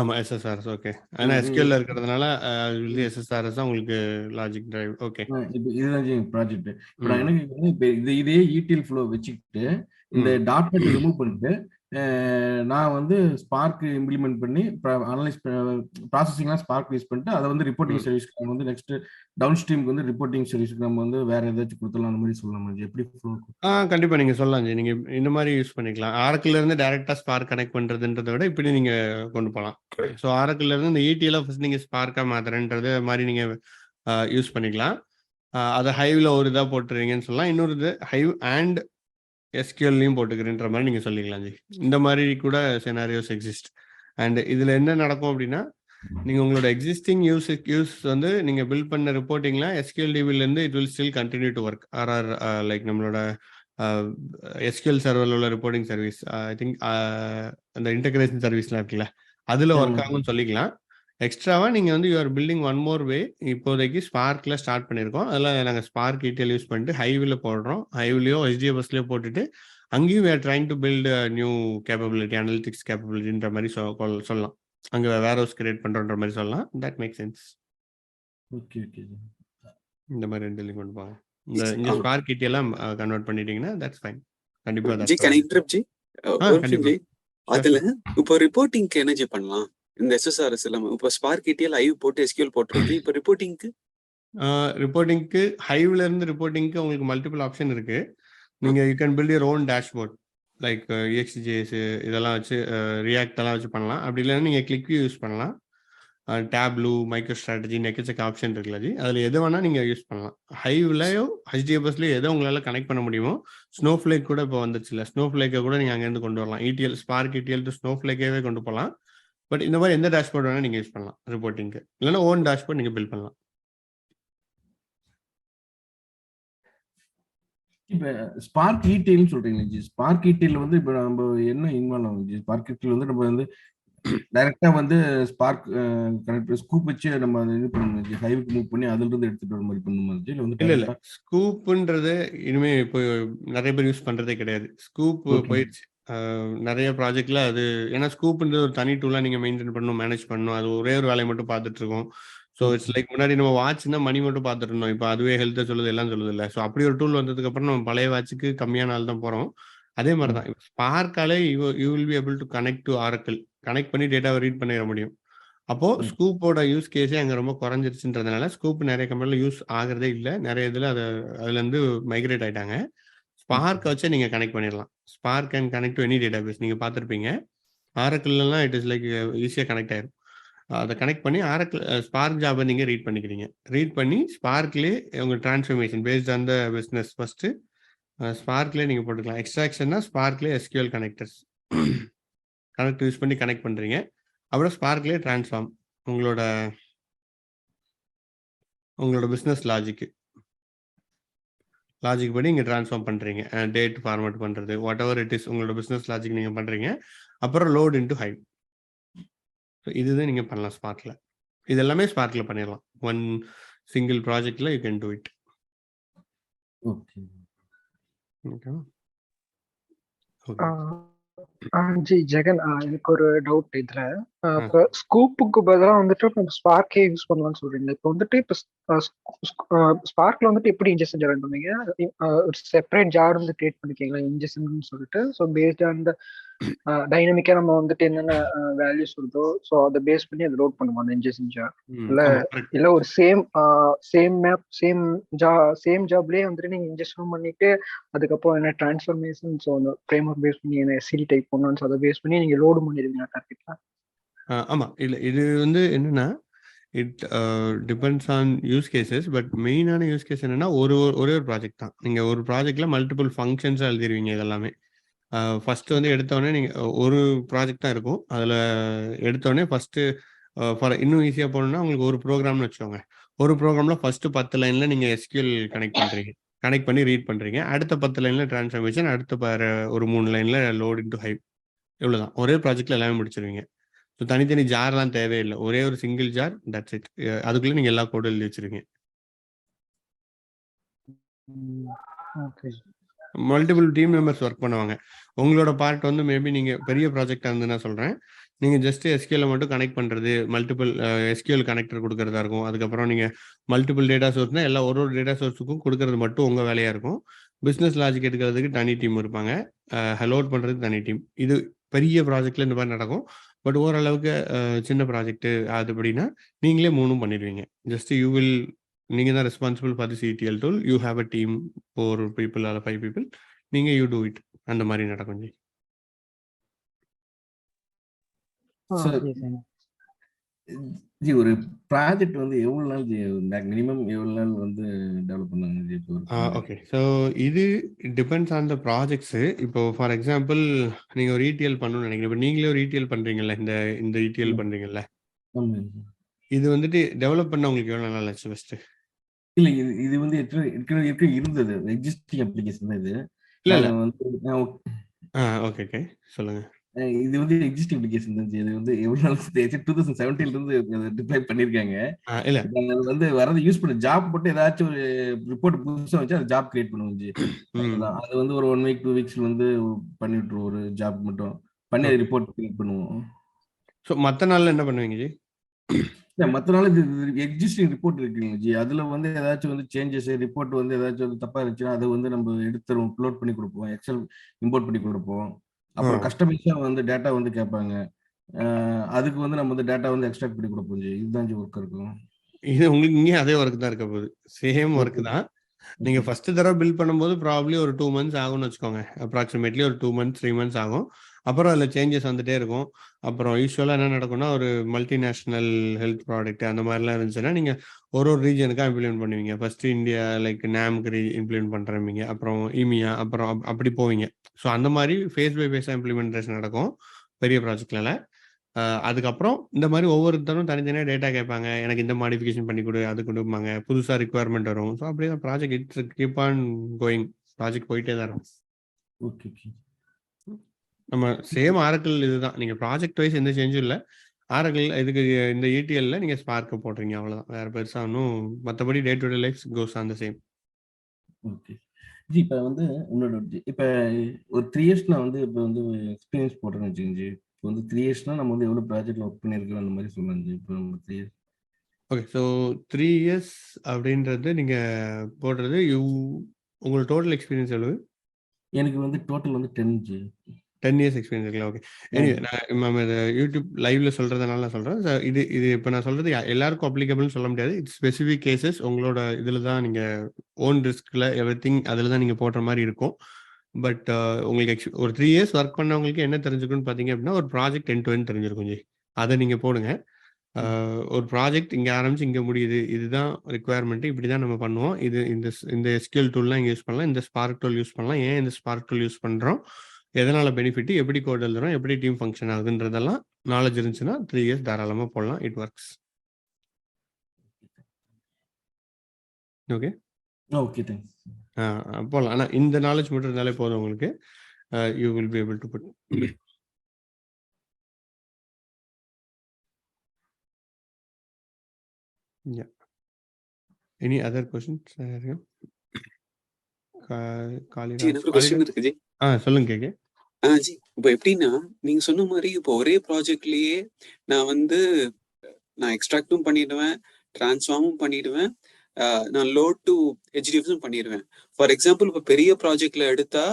ஆமா, SSRS. ஓகே. ஆனா SQL ல இருக்கிறதுனால SSRS தான் உங்களுக்கு லாஜிக் டிரைவ். ஓகே. இப்போ இதுதான் ப்ராஜெக்ட். இப்போ நான் என்ன கேட்குறேன், இப்போ இதே ETL ஃப்ளோ வச்சுக்கிட்டு இந்த .NET ரிமூவ் பண்ணிட்டு நான் வந்து ஸ்பார்க் இம்ப்ளிமெண்ட் பண்ணி அனலைஸ் ப்ராசஸிங்லாம் ஸ்பார்க் யூஸ் பண்ணிட்டு அதை வந்து ரிப்போர்ட்டிங் சர்வீஸ்க்கு நம்ம வந்து நெக்ஸ்ட் டவுன் ஸ்ட்ரீமுக்கு வந்து ரிப்போர்ட்டிங் சர்வீஸ்க்கு நம்ம வந்து வேற ஏதாச்சும் கொடுத்துலாம், அந்த மாதிரி சொல்லலாம். எப்படி கண்டிப்பா நீங்க சொல்லலாம். நீங்க இந்த மாதிரி யூஸ் பண்ணிக்கலாம். ஆரக்கிள்ல இருந்து டைரக்டா ஸ்பார்க் கனெக்ட் பண்றதுன்றதை விட இப்படி நீங்க கொண்டு போகலாம். ஸோ ஆரக்கிள்ல இருந்து இந்த ETL ஃபர்ஸ்ட் நீங்க ஸ்பார்க்கா மாத்துறன்றது மாதிரி நீங்க யூஸ் பண்ணிக்கலாம். அதை ஹைவ்ல ஒரு இதாக போட்டுறீங்கன்னு சொல்லலாம். இன்னொரு இது ஹைவ் அண்ட் SQLலையும் போட்டுக்கிறேன்ற மாதிரி நீங்கள் சொல்லிக்கலாம் ஜி. இந்த மாதிரி கூட செனாரியோஸ் எக்ஸிஸ்ட். அண்ட் இதில் என்ன நடக்கும் அப்படின்னா, நீங்கள் உங்களோட எக்ஸிஸ்டிங் யூஸ் வந்து நீங்கள் பில்ட் பண்ண ரிப்போர்ட்டிங்லாம் SQL DBலேருந்து it will still continue to work. Like நம்மளோட SQL சர்வரில் உள்ள ரிப்போர்ட்டிங் சர்வீஸ், ஐ திங்க் அந்த இன்டகிரேஷன் சர்வீஸ்லாம் இருக்குல்ல, அதில் ஒர்க் ஆகும்னு சொல்லிக்கலாம். எக்ஸ்ட்ராவாக நீங்கள் வந்து you're building one more way. இப்போதைக்கு ஸ்பார்க்கில் ஸ்டார்ட் பண்ணியிருக்கோம். அதில் நாங்கள் ஸ்பார்க் ETL யூஸ் பண்ணிட்டு ஹைவில் போடுறோம். ஹைவ்லையோ HDFSலையோ போட்டுட்டு அங்கேயும் we're trying to build new capability, analytics கேப்பபிலிட்டின்ற மாதிரி சொல்லலாம். அங்கே வேர் ஹவுஸ் கிரியேட் பண்ணுறோன்ற மாதிரி சொல்லலாம். That make sense. ஓகே. இந்த மாதிரி ரெண்டு கொண்டு போங்க. இந்த ஸ்பார்க் ETL கன்வெர்ட் பண்ணிட்டீங்கன்னா தட்ஸ் ஃபைன். கண்டிப்பாக அதுல இப்போ ரிப்போர்ட்டிங்க்கு என்ன பண்ணலாம்? இந்த SSRS இல்லாம இப்போ ஸ்பார்க் ETL ஹைவ் போட்டு SQL போட்டுருக்கு. இப்போ ரிப்போர்ட்டிங்க்கு ஹைவ்ல இருந்து ரிப்போர்ட்டிங்க்கு உங்களுக்கு மல்டிபிள் ஆப்ஷன் இருக்கு. நீங்க you can build your own dashboard like EXJS இதெல்லாம் வச்சு ரியாக்ட் எல்லாம் வச்சு பண்ணலாம். அப்படி இல்லைன்னா நீங்க கிளிக் வியூ யூஸ் பண்ணலாம். டேப்லூ, மைக்ரோ ஸ்ட்ராட்டஜி, எக்கச்சக்க ஆப்ஷன் இருக்குல்ல ஜி. அதில் எது வேணால் நீங்கள் யூஸ் பண்ணலாம். ஹைவ்லையோ HDFSலையோ எதோ உங்களால் கனெக்ட் பண்ண முடியுமோ. ஸ்னோஃப்ளேக் கூட இப்போ வந்துச்சுல்ல, ஸ்னோஃப்ளேக்கை கூட நீங்கள் அங்கேருந்து கொண்டு வரலாம். ETL ஸ்பார்க் ETL டு ஸ்னோஃப்ளேக்கே கொண்டு போகலாம். பட் இந்த மாதிரி எந்த டேஷ்போர்ட் வேணால் நீங்கள் யூஸ் பண்ணலாம் ரிப்போர்ட்டிங்க்கு. இல்லைன்னா ஓன் டேஷ்போர்ட் நீங்கள் பில்ட் பண்ணலாம். இப்போ ஸ்பார்க் ETL சொல்றீங்களா ஜி? ஸ்பார்க் ETL வந்து இப்போ நம்ம என்ன இன்வால்வ் ஆகும் ஜி? ஸ்பார்க் ETL வந்து நம்ம வந்து டைரக்டா வந்து ஸ்பார்க் கனெக்ட் ஸ்கூப் வச்சு நம்ம அதை இது பண்ணணும் ஜி, ஹைவுக்கு மூவ் பண்ணி அதுல இருந்து எடுத்துட்டு வர மாதிரி பண்ணணும் ஜி. இல்ல ஸ்கூப்ன்றது இனிமே இப்போ நிறைய பேர் யூஸ் பண்றதே கிடையாது. ஸ்கூப் போயிடுச்சு நிறைய ப்ராஜெக்ட்ல. அது ஏன்னா ஸ்கூப்ன்றது ஒரு தனி டூலா நீங்க மெயின்டைன் பண்ணணும், மேனேஜ் பண்ணணும். அது ஒரே ஒரு வேலையை மட்டும் பார்த்துட்டு இருக்கோம். ஸோ இட்ஸ் லைக் முன்னாடி நம்ம வாட்ச்னா மணி மட்டும் பார்த்துட்டு இருந்தோம். இப்போ அதுவே ஹெல்த்தை சொல்லுது, எல்லாம் சொல்லுது இல்லை. ஸோ அப்படி ஒரு டூல் வந்ததுக்கு அப்புறம் நம்ம பழைய வாட்சுக்கு கம்மியான ஆள் தான் போறோம். அதே மாதிரி தான் ஸ்பார்க்காலே you will be able to connect to Oracle, connect பண்ணி டேட்டாவை ரீட் பண்ணிட முடியும். அப்போ ஸ்கூப்போட யூஸ் கேஸே அங்கே ரொம்ப குறைஞ்சிருச்சுன்றதுனால ஸ்கூப் நிறைய கம்பெனியில் யூஸ் ஆகிறதே இல்லை. நிறைய இதில் அதுலேருந்து மைக்ரேட் ஆகிட்டாங்க. ஸ்பார்க் வச்சு நீங்கள் கனெக்ட் பண்ணிடலாம். Spark and connect to any database நீங்கள் பார்த்துருப்பீங்க. ஆரக்கிள்லாம் இட் இஸ் லைக் ஈஸியாக கனெக்ட் ஆயிரும். அதை கனெக்ட் பண்ணி ஆரக்கிள் ஸ்பார்க் ஜாபை நீங்கள் ரீட் பண்ணிக்கிறீங்க. ரீட் பண்ணி ஸ்பார்க்லேயே உங்கள் transformation based on the business first ஸ்பார்க்லேயே நீங்கள் போட்டுக்கலாம். எக்ஸ்ட்ராக்ஷன்னா ஸ்பார்க்லேயே SQL கனெக்டர்ஸ் கனெக்ட் யூஸ் பண்ணி கனெக்ட் பண்ணுறீங்க. அப்புறம் ஸ்பார்க்லேயே ட்ரான்ஸ்ஃபார்ம் உங்களோட பிஸ்னஸ் லாஜிக் படி இங்கே ட்ரான்ஸ்ஃபார்ம் பண்ணுறீங்க. டேட் ஃபார்மேட் பண்ணுறது, வாட் எவர் இட் இஸ், உங்களோட பிஸ்னஸ் லாஜிக் நீங்கள் பண்ணுறீங்க. அப்புறம் லோட் இன்டு ஹைவ். ஸோ இதுதான் நீங்கள் பண்ணலாம் ஸ்பார்க்கில். இது எல்லாமே ஸ்பார்க்கில் பண்ணிடலாம். சிங்கிள் ப்ராஜெக்ட்ல you can do it. Okay. ஓகேவா? Ah, okay. ஜி ஜெகன், எனக்கு ஒரு டவுட் இதுல. ஆ இப்போ ஸ்கூப்புக்கு பதிலாக வந்துட்டு நம்ம ஸ்பார்க்கே யூஸ் பண்ணலாம்னு சொல்றீங்க. இப்போ வந்துட்டு இப்போ ஸ்பார்க்ல வந்துட்டு எப்படி இன்ஜெக்ஷன் ஜெனரேட் பண்ணுவீங்க? ஒரு செப்பரேட் ஜார் வந்து கிரியேட் பண்ணிக்கீங்களா இன்ஜெக்ஷன் சொல்லிட்டு? ஸோ பேஸ்ட் ஆன் த டைனமிக்கா நம்ம வந்துட்டு என்னென்ன வேல்யூஸ் வருதோ ஸோ அதை பேஸ் பண்ணி அதை லோட் பண்ணுவோம் அந்த இன்ஜெக்ஷன் ஜார். இல்ல ஆமா கரெக்ட். இல்ல ஒரு சேம் மேப் சேம் ஜாப்லயே வந்துட்டு நீங்க இன்ஜெக்ஷன் பண்ணிட்டு அதுக்கப்புறம் என்ன டிரான்ஸ்ஃபர்மேஷன் ஸோ அந்த ஃப்ரேம் ஒர்க் பேஸ் பண்ணி என்ன எஸ்சிடி டைப் பண்ணணும், ஸோ அதை பேஸ் பண்ணி நீங்க லோடு பண்ணிடுவீங்க டார்கெட்ல. ஆமா. இல்ல இது வந்து என்னன்னா it depends on use cases. But மெயினான யூஸ் கேஸ் என்னன்னா ஒரே ஒரு ப்ராஜெக்ட் தான். நீங்க ஒரு ப்ராஜெக்ட்ல மல்டிபிள் ஃபங்க்ஷன்ஸாக எழுதிருவீங்க இதெல்லாமே. ஃபர்ஸ்ட் வந்து எடுத்தோடனே நீங்கள் ஒரு ப்ராஜெக்ட் தான் இருக்கும். அதில் எடுத்தோடனே ஃபர்ஸ்ட் ஃபார் இன்னும் ஈஸியாக போகணுன்னா உங்களுக்கு ஒரு ப்ரோக்ராம்னு வச்சுக்கோங்க. ஒரு ப்ரோக்ராமில் ஃபர்ஸ்ட் 10 லைனில் நீங்கள் எஸ்கியூஎல் கனெக்ட் பண்ணி ரீட் பண்ணுறீங்க. அடுத்த 10 லைனில் டிரான்ஸ்ஃபர்மேஷன், அடுத்த ஒரு 3 லைனில் லோட் இன்டு ஹைப். இவ்வளோதான், ஒரே ப்ராஜெக்ட்ல எல்லாமே முடிச்சிருவீங்க. ஸோ தனித்தனி ஜார்லாம் தேவையில்லை. ஒரே ஒரு சிங்கிள் ஜார், தட்ஸ் இட். அதுக்குள்ளே நீங்கள் எல்லா கோடும் எழுதி வச்சிருக்கீங்க. மல்டிபிள் டீம் மெம்பர்ஸ் ஒர்க் பண்ணுவாங்க. உங்களோட பார்ட் வந்து மேபி நீங்கள் பெரிய ப்ராஜெக்டாக இருந்து நான் சொல்கிறேன், நீங்கள் ஜஸ்ட் எஸ்கியூஎல் மட்டும் கனெக்ட் பண்ணுறது, மல்டிபிள் எஸ்கியூஎல் கனெக்டர் கொடுக்கறதா இருக்கும். அதுக்கப்புறம் நீங்கள் மல்டிபிள் டேட்டா சோர்ஸ்னால் எல்லா ஒரு டேட்டா சோர்ஸுக்கும் கொடுக்கறது மட்டும் உங்கள் வேலையாக இருக்கும். பிஸ்னஸ் லாஜிக் எடுக்கிறதுக்கு தனி டீம் இருப்பாங்க, லோட் பண்ணுறதுக்கு தனி டீம். இது பெரிய ப்ராஜெக்டில் இந்த மாதிரி நடக்கும். பட் ஓரளவுக்கு சின்ன ப்ராஜெக்ட்டு அது அப்படின்னா நீங்களே 3 பண்ணிடுவீங்க. ஜஸ்ட் நீங்கள் தான் responsible for the CDL tool. You have a team 4 people or 5 people. நீங்கள் யூ டூ இட். அந்த மாதிரி நடக்கும் ஜி. ஜி ஒரு ப்ராஜெக்ட் வந்து எவ்வளவு நாள் ஜி, மினிமம் எவ்வளவு நாள் வந்து டெவலப் பண்ணாங்க ஜி? ஓகே, ஸோ இது டிபெண்ட்ஸ் ஆன் த ப்ராஜெக்ட்ஸு. இப்போ ஃபார் எக்ஸாம்பிள் நீங்கள் ஒரு ETL பண்ணணும்னு நினைக்கிறீங்க. இப்போ நீங்களே ஒரு ETL பண்ணுறீங்கல்ல, இந்த ETL பண்ணுறீங்கல்ல, இது வந்துட்டு டெவலப் பண்ண உங்களுக்கு எவ்வளோ நாள் ஆச்சு ஃபர்ஸ்ட்டு? இல்ல இது வந்து இருந்தது எக்ஸிஸ்டிங் அப்ளிகேஷன் தான் இது. இல்ல ஓகே சொல்லுங்க. இது வந்து எக்ஸிஸ்டிங் அப்ளிகேஷன் தான். இது வந்து எவ்வளவு நாள் 2017 இருந்து டிப்ளை பண்ணிருக்காங்க. இல்ல அது வந்து வரது யூஸ் பண்ண ஜாப் போட்டு ஏதாச்சும் ஒரு ரிப்போர்ட் புதுசா வச்சு அது ஜாப் கிரியேட் பண்ணுவோம் ஜி. அது வந்து ஒரு 1 week 2 weeks வந்து பண்ணி விட்டுருவோம். ஒரு ஜாப் மட்டும் பண்ணி ரிப்போர்ட் கிரியேட் பண்ணுவோம். ஸோ மற்ற நாள்ல என்ன பண்ணுவீங்க ஜி? மற்ற நாள் எக்ஸிஸ்டிங் ரிப்போர்ட் இருக்குங்க ஜி, அதுல வந்து ஏதாச்சும் வந்து சேஞ்சஸ் ரிப்போர்ட் வந்து ஏதாச்சும் வந்து தப்பா இருந்துச்சுன்னா அதை வந்து நம்ம எடுத்து அப்லோட் பண்ணி கொடுப்போம், எக்ஸல் இம்போர்ட் பண்ணி கொடுப்போம். அப்புறம் கஸ்டமைஸா வந்து டேட்டா வந்து கேட்பாங்க, அதுக்கு வந்து நம்ம வந்து டேட்டா வந்து எக்ஸ்ட்ராக்ட் பண்ணி கொடுப்போம் ஜி. இதுதான் ஜி ஒர்க் இருக்கும். இது உங்களுக்கு இங்கே அதே ஒர்க் தான் இருக்க போகுது, சேம் ஒர்க் தான். நீங்க ஃபர்ஸ்ட் தடவை பில்ட் பண்ணும்போது ப்ராப்ளி ஒரு 2 months ஆகும்னு வச்சுக்கோங்க. அப்ராக்சிமேட்லி ஒரு 2 months 3 months ஆகும். அப்புறம் அதில் சேஞ்சஸ் வந்துட்டே இருக்கும். அப்புறம் யூஸ்வலாக என்ன நடக்கும்னா, ஒரு மல்டிநேஷ்னல் ஹெல்த் ப்ராடக்ட் அந்த மாதிரிலாம் இருந்துச்சுன்னா நீங்கள் ஒரு ரீஜனுக்காக இம்ப்ளிமெண்ட் பண்ணுவீங்க. ஃபர்ஸ்ட் இந்தியா லைக் நாம்க்கு இம்ப்ளிமெண்ட் பண்ணுறவங்க, அப்புறம் இமியா, அப்புறம் அப்படி போவீங்க. ஸோ அந்த மாதிரி ஃபேஸ் பை ஃபேஸாக இம்ப்ளிமெண்டேஷன் நடக்கும் பெரிய ப்ராஜெக்ட்ல. அதுக்கப்புறம் இந்த மாதிரி ஒவ்வொருத்தரும் தனித்தனியாக டேட்டா கேட்பாங்க, எனக்கு இந்த மாடிஃபிகேஷன் பண்ணி கொடு, அது கொடுப்பாங்க, புதுசாக ரிக்குவயர்மெண்ட் வரும். ஸோ அப்படியே தான் project it's keep on going. Project போயிட்டே தான் இருக்கும். ஓகே நம்ம சேம் ஆரக்கிள் இதுதான். நீங்கள் ப்ராஜெக்ட் வைஸ் எந்த சேஞ்சும் இல்லை. ஆரக்கிள் இதுக்கு இந்த ETLல நீங்கள் ஸ்பார்க்கை போடுறீங்க, அவ்வளோதான். வேறு பெருசாக ஒன்றும் மற்றபடி day to day life goes on the same. Okay G. இப்போ வந்து உங்களோட இப்போ ஒரு 3 years நான் வந்து இப்போ வந்து எக்ஸ்பீரியன்ஸ் போடுறேன்னு வச்சுக்கோங்க ஜி. இப்போ வந்து 3 yearsனா நம்ம வந்து எவ்வளோ ப்ராஜெக்ட்ல ஒர்க் பண்ணியிருக்கோம் அந்த மாதிரி சொல்லலாம் ஜி. இப்போ நம்ம 3 years. ஓகே, ஸோ 3 years அப்படின்றது நீங்கள் போடுறது உங்களோட டோட்டல் எக்ஸ்பீரியன்ஸ் எவ்வளவு? எனக்கு வந்து டோட்டல் வந்து 10 ஜி. 10 years எக்ஸ்பீரியன்ஸ் இருக்குல்ல. ஓகே, எனிவே நான் இதை யூடியூப் லைவ்ல சொல்றதுனால நான் சொல்றேன். இது இப்போ நான் சொல்றது எல்லாருக்கும் அப்ளிகபிள்னு சொல்ல முடியாது. It's specific cases. உங்களோட இதில் தான் நீங்கள் ஓன் ரிஸ்கில் எவ்ரிதிங் அதில் தான் நீங்கள் போடுற மாதிரி இருக்கும். பட் உங்களுக்கு ஒரு 3 years ஒர்க் பண்ணவங்களுக்கு என்ன தெரிஞ்சுக்கணும்னு பார்த்தீங்க அப்படின்னா, ஒரு ப்ராஜெக்ட் end to end தெரிஞ்சிருக்கும் ஜி. அதை நீங்கள் போடுங்க. ஒரு ப்ராஜெக்ட் இங்கே ஆரம்பிச்சு இங்கே முடியுது, இதுதான் ரிக்குவயர்மெண்ட், இப்படி தான் நம்ம பண்ணுவோம், இது இந்த SQL டூல்லாம் இங்கே யூஸ் பண்ணலாம், இந்த ஸ்பார்க் டூல் யூஸ் பண்ணலாம், ஏன் இந்த ஸ்பார்க் டூல் யூஸ் பண்ணுறோம், எதனால பெனிஃபிட், எப்படி கோட் எழுதுறோம், எப்படி டீம் ஃபங்க்ஷன் ஆகுதுன்றதெல்லாம் நாலேஜ் இருந்துச்சுன்னா 3 years தாராளமாக போடலாம். It works. Okay okay thanks. போகலாம். ஆனால் இந்த நாலேஜ் மட்டும் இருந்தாலே போதும் உங்களுக்கு. You will be able to put. Yeah. Any other questions? ஜி எனக்கு ஒரு கொஸ்டின் இருக்கு ஜி. சொல்லுங்க கேக்கு. ஜி இப்போ எப்படின்னா நீங்க சொன்ன மாதிரி இப்போ ஒரே ப்ராஜெக்ட்லயே நான் எக்ஸ்ட்ராக்டும் பண்ணிடுவேன், டிரான்ஸ்ஃபார்மும் பண்ணிடுவேன், நான் லோட் டு ஹெச்டிஎஃப்ஸும் பண்ணிடுவேன். ஃபார் எக்ஸாம்பிள் இப்போ பெரிய ப்ராஜெக்ட்ல எடுத்தா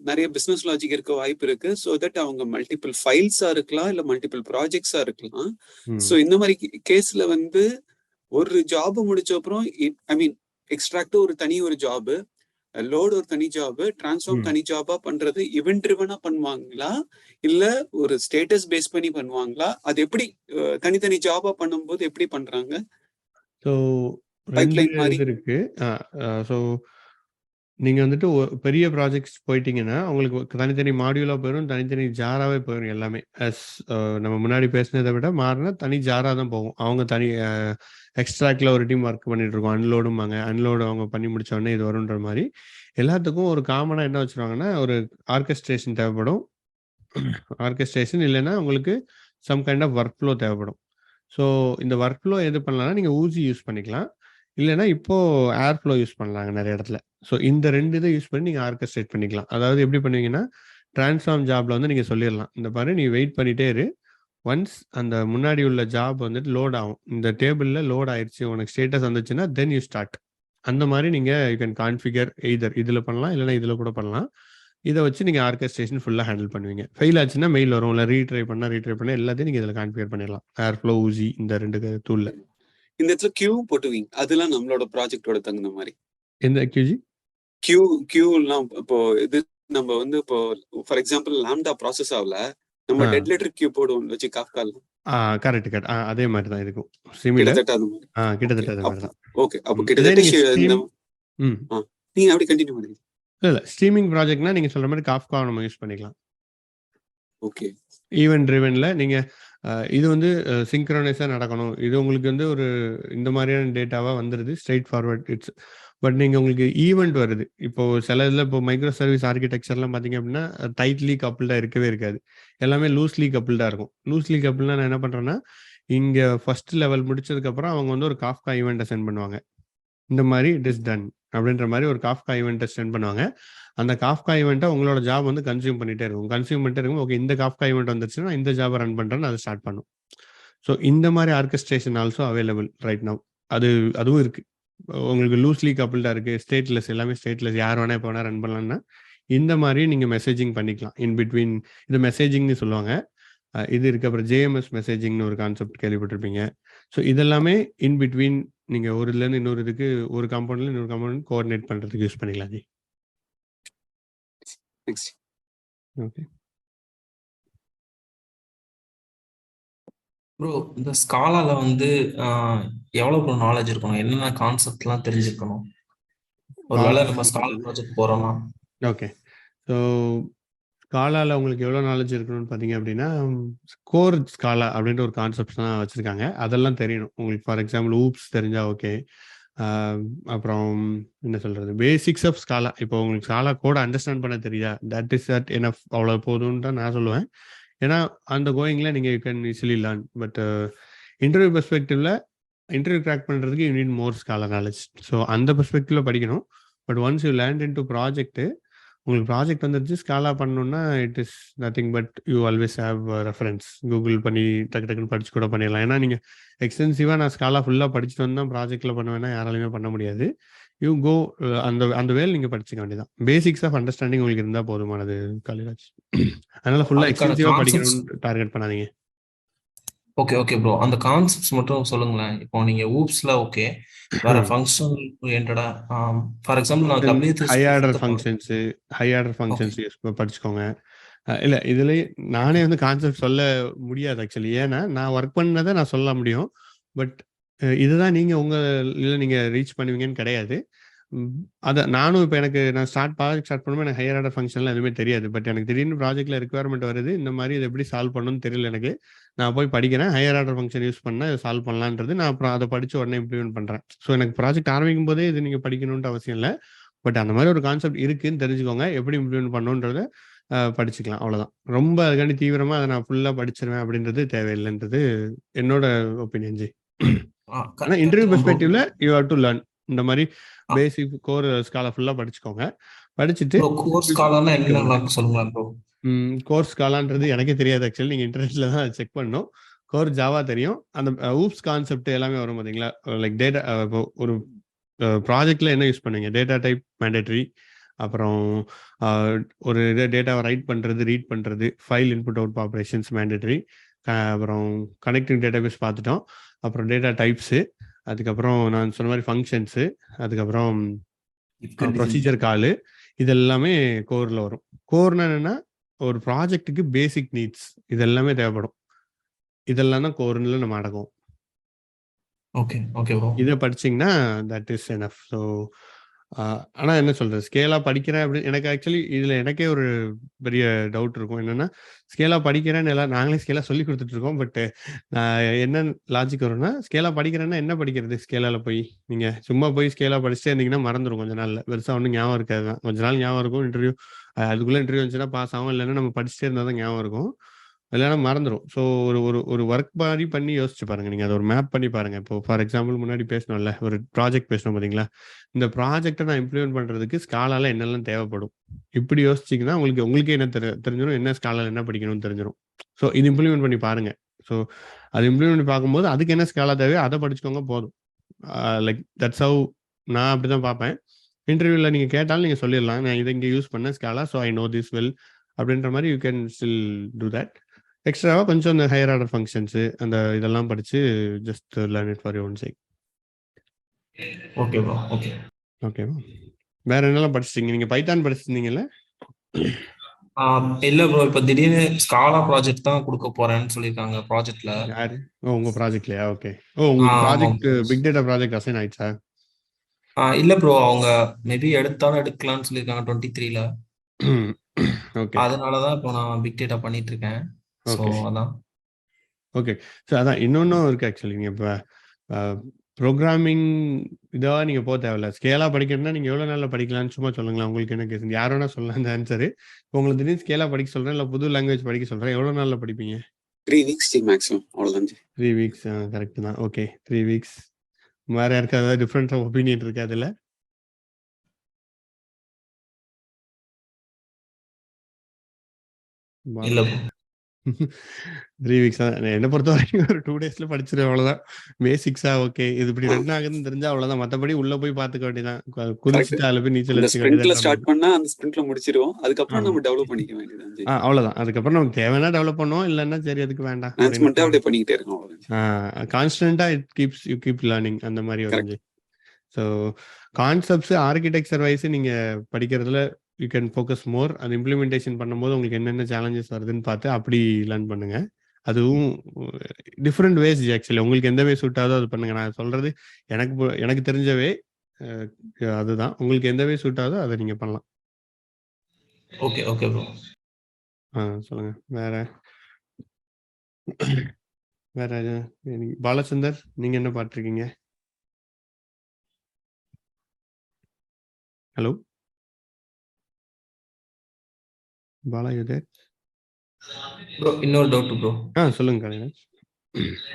நிறைய பிசினஸ் லாஜிக் இருக்க வாய்ப்பு இருக்கு. ஸோ தட் அவங்க மல்டிபிள் ஃபைல்ஸா இருக்கலாம், இல்ல மல்டிபிள் ப்ராஜெக்ட்ஸா இருக்கலாம். ஸோ இந்த மாதிரி கேஸ்ல ஒரு ஜாப் முடிச்ச அப்புறம் ஐ மீன் எக்ஸ்ட்ராக்ட் ஒரு தனி ஒரு ஜாப், லோடு ஒரு தனி ஜாப், டிரான்ஸ்ஃபார்ம் தனி ஜாபா பண்றது இவென்ட் ட்ரிவனா பண்ணுவாங்களா இல்ல ஒரு ஸ்டேட்டஸ் பேஸ் பண்ணி பண்ணுவாங்களா? அது எப்படி தனித்தனி ஜாபா பண்ணும்போது எப்படி பண்றாங்க? ஸோ பைப்லைன் மாதிரி இருக்கு. ஸோ நீங்க பெரிய ப்ராஜெக்ட்ஸ் போயிட்டீங்கன்னா உங்களுக்கு தனித்தனி மாடியூலா போயிடும், தனித்தனி ஜாராவே போயிடும் எல்லாமே. நம்ம முன்னாடி பேசினதை விட மாறினா தனி ஜாரா தான் போகும். அவங்க தனி எக்ஸ்ட்ராக்ட்ல ஒரு டீம் ஒர்க் பண்ணிட்டு இருக்கோம், அன்லோடும்பாங்க. அன்லோடு அவங்க பண்ணி முடிச்ச உடனே இது வரும்ன்ற மாதிரி எல்லாத்துக்கும் ஒரு காமனா என்ன வச்சிருவாங்கன்னா ஒரு ஆர்கெஸ்ட்ரேஷன் தேவைப்படும். ஆர்கெஸ்ட்ரேஷன் இல்லைன்னா உங்களுக்கு some kind of work flow தேவைப்படும். ஸோ இந்த ஒர்க் ஃப்ளோ எது பண்ணலாம்னா நீங்கள் ஊசி யூஸ் பண்ணிக்கலாம், இல்லைன்னா இப்போ ஏர் ஃப்ளோ யூஸ் பண்ணலாங்க நிறைய இடத்துல. ஸோ இந்த 2 இதை யூஸ் பண்ணி நீங்கள் ஆர்கெஸ்ட்ரேட் பண்ணிக்கலாம். அதாவது எப்படி பண்ணுவீங்கன்னா டிரான்ஸ்ஃபார்ம் ஜாப்ல நீங்கள் சொல்லிடலாம், இந்த பாரு நீ வெயிட் பண்ணிட்டே இரு, ஒன்ஸ் அந்த முன்னாடி உள்ள ஜாப் லோட் ஆகும், இந்த டேபிள்ல லோட் ஆயிடுச்சு, உனக்கு ஸ்டேட்டஸ் வந்துச்சுன்னா தென் யூ ஸ்டார்ட். அந்த மாதிரி நீங்கள் யூ கேன் கான்ஃபிகர் எய்தர் இதில் பண்ணலாம், இல்லைன்னா இதில் கூட பண்ணலாம். இதை வச்சு நீங்கள் ஆர்கெஸ்ட்ரேஷன் ஃபுல்லாக ஹேண்டில் பண்ணுவீங்க. ஃபெயில் ஆச்சுன்னா மெயில் வரும், இல்லை ரீட்ரை பண்ண எல்லாத்தையும் நீங்கள் இதில் கான்ஃபிகர் பண்ணிடலாம். ஏர் ஃப்ளோ, ஊசி, இந்த 2 டூல்ல. இந்த இடத்துல கியூ போட்டுவீங்க, அதெல்லாம் நம்மளோட ப்ராஜெக்டோட தகுந்த மாதிரி. எந்த கியூஜி? கியூலாம் இப்போ இது நம்ம இப்போ ஃபார் எக்ஸாம்பிள் லாம்டா ப்ராசஸ் ஆகல, நம்ம டெட் லெட்டர் கியூ போடுவோம் வச்சு காஃப்கால. கரெக்ட். அதே மாதிரி தான் இருக்கும். சிமிலர். கிட்டத்தட்ட அதே மாதிரி தான். ஓகே, அப்போ கிட்டத்தட்ட நீங்க அப்படி கண்டினியூ பண்ணுங்க. இல்ல ஸ்ட்ரீமிங் ப்ராஜெக்ட்னா நீங்க சொல்ற மாதிரி காஃப்கா நம்ம யூஸ் பண்ணிக்கலாம். ஓகே. ஈவென்ட் ட்ரிவன்ல நீங்க இது சிங்க்ரோனைஸா நடக்கணும், இது உங்களுக்கு ஒரு இந்த மாதிரியான டேட்டாவா வந்துருது, ஸ்ட்ரெயிட் ஃபார்வர்ட் இட்ஸ். பட் நீங்க உங்களுக்கு ஈவெண்ட் வருது, இப்போ சில இதில் இப்போ மைக்ரோ சர்வீஸ் ஆர்கிடெக்சர்லாம் பார்த்தீங்க அப்படின்னா டைட்லி கப்பிள்டா இருக்கவே இருக்காது, எல்லாமே லூஸ்லி கப்பிள்டா இருக்கும். லூஸ்லி கப்பிள்னா நான் என்ன பண்றேன்னா, இங்க ஃபர்ஸ்ட் லெவல் முடிச்சதுக்கு அப்புறம் அவங்க ஒரு காஃப்கா ஈவெண்ட்டை சென்ட் பண்ணுவாங்க. இந்த மாதிரி இட் இஸ் டன் அப்படின்ற மாதிரி ஒரு காஃப்கா ஈவெண்ட்டை சென்ட் பண்ணுவாங்க. அந்த காஃப்கா ஈவெண்ட்டை உங்களோட ஜாப் கன்சியூம் பண்ணிட்டே இருக்கும். ஓகே, இந்த காஃப்கா ஈவெண்ட் வந்துருச்சுன்னா இந்த ஜாபை ரன் பண்றேன்னு அதை ஸ்டார்ட் பண்ணும். ஸோ இந்த மாதிரி orchestration also available right now. அதுவும் இருக்கு. உங்களுக்கு லூஸ்லி கப்பிள்டா இருக்கு, ஸ்டேட்லெஸ், எல்லாமே ஸ்டேட்லெஸ், யார் வேணா இப்போ வேணா ரன் பண்ணலாம்னா இந்த மாதிரி நீங்க மெசேஜிங் பண்ணிக்கலாம். இன் பிட்வீன் இது மெசேஜிங்னு சொல்லுவாங்க. இது இருக்கு. அப்புறம் ஜேஎம்எஸ் மெசேஜிங்னு ஒரு கான்செப்ட் கேள்விப்பட்டிருப்பீங்க. ஸோ இதெல்லாமே இன் பிட்வீன் நீங்க ஒரு இதுலேருந்து இன்னொரு இதுக்கு, ஒரு காம்பவுண்ட்ல இன்னொரு காம்பவுண்ட் கோஆர்டினேட் பண்றதுக்கு யூஸ் பண்ணிக்கலாம் ஜி. ஓகே ப்ரோ, இந்த ஸ்காலால எவ்வளவு நாலேஜ் இருக்கணும், என்னென்ன கான்செப்ட்லாம் தெரிஞ்சுக்கணும் ஒருவேளை நம்ம ஸ்காலா ப்ராஜெக்ட் போறோம்னா? ஓகே, ஸோ ஸ்காலாவில் உங்களுக்கு எவ்வளோ நாலேஜ் இருக்கணும்னு பார்த்தீங்க அப்படின்னா, கோர் ஸ்காலா அப்படின்ற ஒரு கான்செப்ட்ஸ்லாம் வச்சுருக்காங்க, அதெல்லாம் தெரியணும் உங்களுக்கு. ஃபார் எக்ஸாம்பிள் ஊப்ஸ் தெரிஞ்சால் ஓகே. அப்புறம் என்ன சொல்கிறது, பேசிக்ஸ் ஆஃப் ஸ்காலா. இப்போ உங்களுக்கு ஸ்காலா கோட அண்டர்ஸ்டாண்ட் பண்ண தெரியுதா, தட் இஸ் தட் எனஃப், அவ்வளோ போதும்னு தான் நான் சொல்லுவேன். ஏன்னா அந்த கோயிங்கில் நீங்கள் you can easily learn. But interview பெர்ஸ்பெக்டிவ்ல இன்டர்வியூ கிராக் பண்ணுறதுக்கு you need more Scala knowledge. So அந்த பெர்ஸ்பெக்டிவ்ல படிக்கணும். But once you land into project, உங்களுக்கு ப்ராஜெக்ட் வந்துருச்சு, ஸ்காலா பண்ணணும்னா it is nothing but you always have reference. Google பண்ணி டக்குன்னு படிச்சு கூட பண்ணிடலாம். ஏன்னா நீங்கள் எக்ஸ்டென்சிவாக நான் ஸ்காலா ஃபுல்லாக படிச்சுட்டு வந்தால் ப்ராஜெக்டில் பண்ணுவேன்னா யாராலையுமே பண்ண முடியாது. யூ கோ அந்த வேலை நீங்கள் படிச்சுக்க வேண்டியதான். பேசிக்ஸ் ஆஃப் அண்டர்ஸ்டாண்டிங் உங்களுக்கு இருந்தால் போதுமானது காலிராஜ். அதனால ஃபுல்லாக எக்ஸ்டென்சிவாக படிக்கணும்னு டார்கெட் பண்ணாதீங்க. ஓகே ப்ரோ, அந்த கான்செப்ட்ஸ் மட்டும் சொல்லுங்களேன். இப்போ நீங்க ஊப்ஸ்ல ஓகே, வேற ஃபங்க்ஷனல் ஓரியன்டடா, ஃபார் எக்ஸாம்பிள் நான் WHS high order functions use படிச்சுக்கோங்க. இல்ல இதுல நானே கான்செப்ட் சொல்ல முடியாது ஆக்சுவலி. ஏன்னா நான் ஒர்க் பண்ணதை நான் சொல்ல முடியும். பட் இதுதான் நீங்க நீங்க ரீச் பண்ணுவீங்கன்னு கிடையாது. அதை நானும் இப்போ நான் ப்ராஜெக்ட் ஸ்டார்ட் பண்ணும்போது எனக்கு ஹையர் ஆர்டர் ஃபங்க்ஷன்லாம் எதுவுமே தெரியாது. பட் எனக்கு திடீர்னு ப்ராஜெக்ட்ல ரெக்யர்மெண்ட் வருது, இந்த மாதிரி இதை எப்படி சால்வ் பண்ணணும்னு தெரியல எனக்கு. நான் போய் படிக்கிறேன், ஹையர் ஆர்டர் ஃபங்க்ஷன் யூஸ் பண்ணால் இதை சால்வ் பண்ணலான்றது. நான் அப்புறம் அதை படித்து உடனே இம்ப்ளிமெண்ட் பண்ணுறேன். ஸோ எனக்கு ப்ராஜெக்ட் ஆரம்பிக்கும் போதே இது நீங்கள் படிக்கணும்னு அவசியம் இல்லை. பட் அந்த மாதிரி ஒரு கான்செப்ட் இருக்குன்னு தெரிஞ்சுக்கோங்க. எப்படி இம்ப்ளிமெண்ட் பண்ணணுன்றதை படிச்சுக்கலாம், அவ்வளோதான். ரொம்ப அதுக்காண்டி தீவிரமாக அதை நான் ஃபுல்லாக படிச்சிருவேன் அப்படின்றது தேவையில்லைன்றது என்னோட ஒப்பீனியன் ஜி. ஆனால் இன்டர்வியூ பெர்ஸ்பெக்டிவ்ல யூ ஹேவ் டு லேர்ன். இந்த மாதிரி பேசிக் கோர் ஸ்காலா ஃபுல்லாக படிச்சுக்கோங்க. படிச்சுட்டு கோர் ஸ்காலானா என்ன சொல்லுங்களேன் ப்ரோ. கோர் ஸ்காலான்றது எனக்கே தெரியாது ஆக்சுவலி, நீங்கள் இன்டர்நெட்டில் தான் செக் பண்ணணும். கோர் ஜாவா தெரியும். அந்த ஊப்ஸ் கான்செப்ட் எல்லாமே வரும் பார்த்தீங்களா. லைக் டேட்டா, இப்போ ஒரு ப்ராஜெக்டில் என்ன யூஸ் பண்ணுவீங்க, டேட்டா டைப் மேண்டேட்ரி, அப்புறம் ஒரு டேட்டாவை ரைட் பண்ணுறது, ரீட் பண்ணுறது, file input out operations mandatory, அப்புறம் கனெக்டிங் டேட்டாபேஸ் பார்த்துட்டோம், அப்புறம் டேட்டா டைப்ஸு, அதுக்கப்புறம் நான் சொன்ன மாதிரி ஃபங்க்ஷன்ஸு, அதுக்கப்புறம் ப்ரொசீஜர் காலு, இது எல்லாமே கோரில் வரும். கோர்னா என்னென்னா ஒரு ப்ராஜெக்ட்டுக்கு பேசிக் நீட்ஸ் இது எல்லாமே தேவைப்படும். இதெல்லாம் தான் கோர்னில் நம்ம அடக்கும். Okay okay bro. இதை படிச்சிங்கன்னா தட் இஸ் எனஃப். ஸோ ஆனால் என்ன சொல்கிறது, ஸ்கேலாக படிக்கிறேன் அப்படின்னு எனக்கு ஆக்சுவலி இதில் எனக்கே ஒரு பெரிய டவுட் இருக்கும். என்னென்னா ஸ்கேலாக படிக்கிறேன்னு எல்லாம் நாங்களே ஸ்கேலாக சொல்லி கொடுத்துட்ருக்கோம். பட்டு என்ன லாஜிக் வரும்னா, ஸ்கேலாக படிக்கிறேன்னா என்ன படிக்கிறது, ஸ்கேலாவில் போய் நீங்கள் சும்மா போய் ஸ்கேலாக படிச்சுட்டே இருந்தீங்கன்னா மறந்துடும் கொஞ்ச நாளில். பெருசாக ஒன்றும் ஞாபகம் இருக்காது தான். கொஞ்ச நாள் ஞாபகம் இருக்கும். இன்டர்வியூ அதுக்குள்ளே இன்டர்வியூ வந்துச்சுன்னா பாஸ் ஆகும், இல்லைன்னா நம்ம படிச்சுட்டே இருந்தால் தான் ஞாபகம் இருக்கும், இல்லைன்னா மறந்துடும். ஸோ ஒரு ஒர்க் மாதிரி பண்ணி யோசிச்சு பாருங்கள். நீங்கள் அதை ஒரு மேப் பண்ணி பாருங்கள். இப்போ ஃபார் எக்ஸாம்பிள் முன்னாடி பேசணும்ல, ஒரு ப்ராஜெக்ட் பேசணும் பார்த்தீங்களா, இந்த ப்ராஜெக்டை நான் இம்ப்ளிமெண்ட் பண்ணுறதுக்கு ஸ்காலால என்னெல்லாம் தேவைப்படும், இப்படி யோசிச்சிங்கன்னா உங்களுக்கே என்ன தெரிஞ்சிடும், என்ன ஸ்காலால என்ன படிக்கணும்னு தெரிஞ்சிடும். ஸோ இது இம்ப்ளிமெண்ட் பண்ணி பாருங்கள். ஸோ அது இம்ப்ளிமெண்ட் பண்ணி பார்க்கும்போது அதுக்கு என்ன ஸ்காலா தேவையோ அதை படிச்சுக்கோங்க போதும். லைக் தட்ஸ் ஹவ் நான் அப்படி தான் பார்ப்பேன். இன்டர்வியூவில் நீங்கள் கேட்டாலும் நீங்கள் சொல்லிடலாம், நான் இதை இங்கே யூஸ் பண்ண Scala, so I know this well அப்படின்ற மாதிரி you can still do that. எக்ஸ்ட்ராவாக கொஞ்சம் இந்த ஹையர் ஆர்டர் ஃபங்க்ஷன்ஸு அந்த இதெல்லாம் படித்து just learn it for your own sake. Okay bro. Okay ஓகேவா. வேற என்னெல்லாம் படிச்சிட்டீங்க நீங்கள்? பைத்தான் படிச்சிருந்தீங்கல்ல? இல்ல ப்ரோ, இப்போ திடீர்னு ஸ்காலா ப்ராஜெக்ட் தான் கொடுக்க போறேன்னு சொல்லியிருக்காங்க ப்ராஜெக்ட்ல. யாரு? உங்க ப்ராஜெக்ட்லையா? ஓகே. உங்களுக்கு project big data project assign ஆயிடுச்சா? இல்ல ப்ரோ, அவங்க மேபி எடுத்தாலும் எடுக்கலாம்னு சொல்லியிருக்காங்க 23ல. ஓகே, அதனாலதான் இப்போ நான் பிக் டேட்டா பண்ணிட்டு இருக்கேன். ஓகே, அதான். ஓகே. ஸோ அதான் இன்னொன்றும் இருக்குது ஆக்சுவலி. நீங்கள் இப்போ ப்ரோக்ராமிங் இதாக நீங்கள் போக தேவையில்ல. ஸ்கேலாக படிக்கணும்னா நீங்கள் எவ்வளோ நாளில் படிக்கலாம்னு சும்மா சொல்லுங்களேன். உங்களுக்கு என்ன கேஸ், யார் வேணா சொல்லலாம் அந்த ஆன்சரு. இப்போ உங்களுக்கு திடீர்னு ஸ்கேலாக படிக்க சொல்கிறேன், இல்லை புது லாங்குவேஜ் படிக்க சொல்கிறேன், எவ்வளோ நாளில் படிப்பீங்க? 3 weeks மேக்ஸிமம், அவ்வளோதான். 3 weeks கரெக்ட் தான். Okay, 3 weeks. வேறு யாருக்கு ஏதாவது டிஃப்ரெண்ட் ஒப்பீனியன் இருக்கு அதில்? இல்ல 3 weeks தான். என்னை பொறுத்த வரைக்கும் ஒரு 2 daysல படிச்சிருவேன், அவ்வளோதான். பேசிக்ஸா ஓகே இது இப்படி ரன் ஆகுதுன்னு தெரிஞ்சா அவ்வளோதான். மற்றபடி உள்ள போய் பார்த்துக்க வேண்டியதான். குதிச்சுட்டு அதில் போய் நீச்சல் அடிச்சுக்க வேண்டியதான். ஸ்டார்ட் பண்ணா அந்த ஸ்பிரிண்ட்ல முடிச்சிருவோம். அதுக்கப்புறம் நம்ம டெவலப் பண்ணிக்க வேண்டியது. அவ்வளோதான். அதுக்கப்புறம் நமக்கு தேவைன்னா டெவலப் பண்ணுவோம், இல்லைன்னா சரி அதுக்கு வேண்டாம். அப்படியே பண்ணிக்கிட்டே இருக்கோம். கான்ஸ்டன்டா யூ கீப் லேர்னிங் அந்த மாதிரி வந்து. ஸோ கான்செப்ட்ஸ் ஆர்கிடெக்சர் வைஸ் நீங்க படிக்கிறதுல யூ கேன் ஃபோக்கஸ் மோர். அது இம்ப்ளிமெண்டேஷன் பண்ணும்போது உங்களுக்கு என்னென்ன சேலஞ்சஸ் வருதுன்னு பார்த்து அப்படி லேர்ன் பண்ணுங்க. அதுவும் டிஃப்ரெண்ட் வேஸ் ஆக்சுவலி. உங்களுக்கு எந்த வே சூட் ஆகுதோ அது பண்ணுங்க. நான் சொல்றது எனக்கு தெரிஞ்ச வே அதுதான். உங்களுக்கு எந்த வே சூட் ஆகுதோ அதை நீங்க பண்ணலாம். Okay okay bro. சொல்லுங்க வேற பாலச்சந்தர், நீங்க என்ன பார்த்துருக்கீங்க? Hello Bala, you there? Bro இன்னொரு டவுட் ப்ரோ. சொல்லுங்க கலைராஜ்.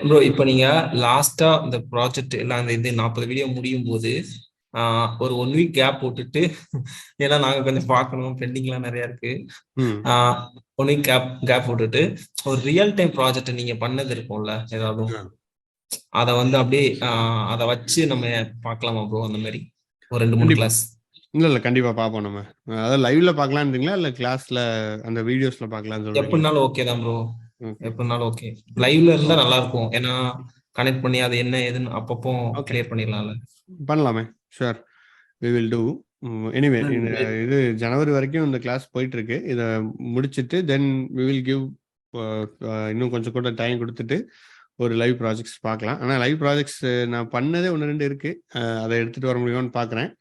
ப்ரோ இப்போ நீங்க லாஸ்டா இந்த ப்ராஜெக்ட் எல்லாம் இந்த இது 40 வீடியோ முடியும் போது ஒரு 1 week கேப் போட்டுட்டு, ஏன்னா நாங்க கொஞ்சம் பார்க்கணும், பெண்டிங்லாம் நிறைய இருக்கு. 1 week கேப் போட்டுட்டு ஒரு ரியல் டைம் ப்ராஜெக்ட் நீங்க பண்ணது இருக்கும்ல ஏதாவது, அதை வந்து அப்படியே அதை வச்சு நம்ம பார்க்கலாமா ப்ரோ? அந்த மாதிரி ஒரு 2-3 கிளாஸ். இல்ல கண்டிப்பா பார்ப்போம். நம்ம அதாவது லைவ்ல பார்க்கலான்றீங்களா இல்ல கிளாஸ்ல அந்த வீடியோஸ்ல பார்க்கலாம்னு சொல்றீங்க? எப்படினாலும் ஓகே தான் ப்ரோ. எப்படினாலும் ஓகே. லைவ்ல இருந்தா நல்லா இருக்கும், ஏன்னா கனெக்ட் பண்ணி அது என்ன ஏதுன்னு அப்பப்போ கிளியர் பண்ணிடலாம்ல. பண்ணலாமே, sure we will do. Anyway இது ஜனவரி வரைக்கும் இந்த கிளாஸ் போயிட்டு இருக்கு. இதை முடிச்சுட்டு தென் we will give இன்னும் கொஞ்சம் கூட டைம் கொடுத்துட்டு ஒரு லைவ் ப்ராஜெக்ட்ஸ் பார்க்கலாம். ஆனால் லைவ் ப்ராஜெக்ட்ஸ் நான் பண்ணதே 1-2 இருக்கு. அதை எடுத்துட்டு வர முடியுமான்னு பார்க்குறேன்.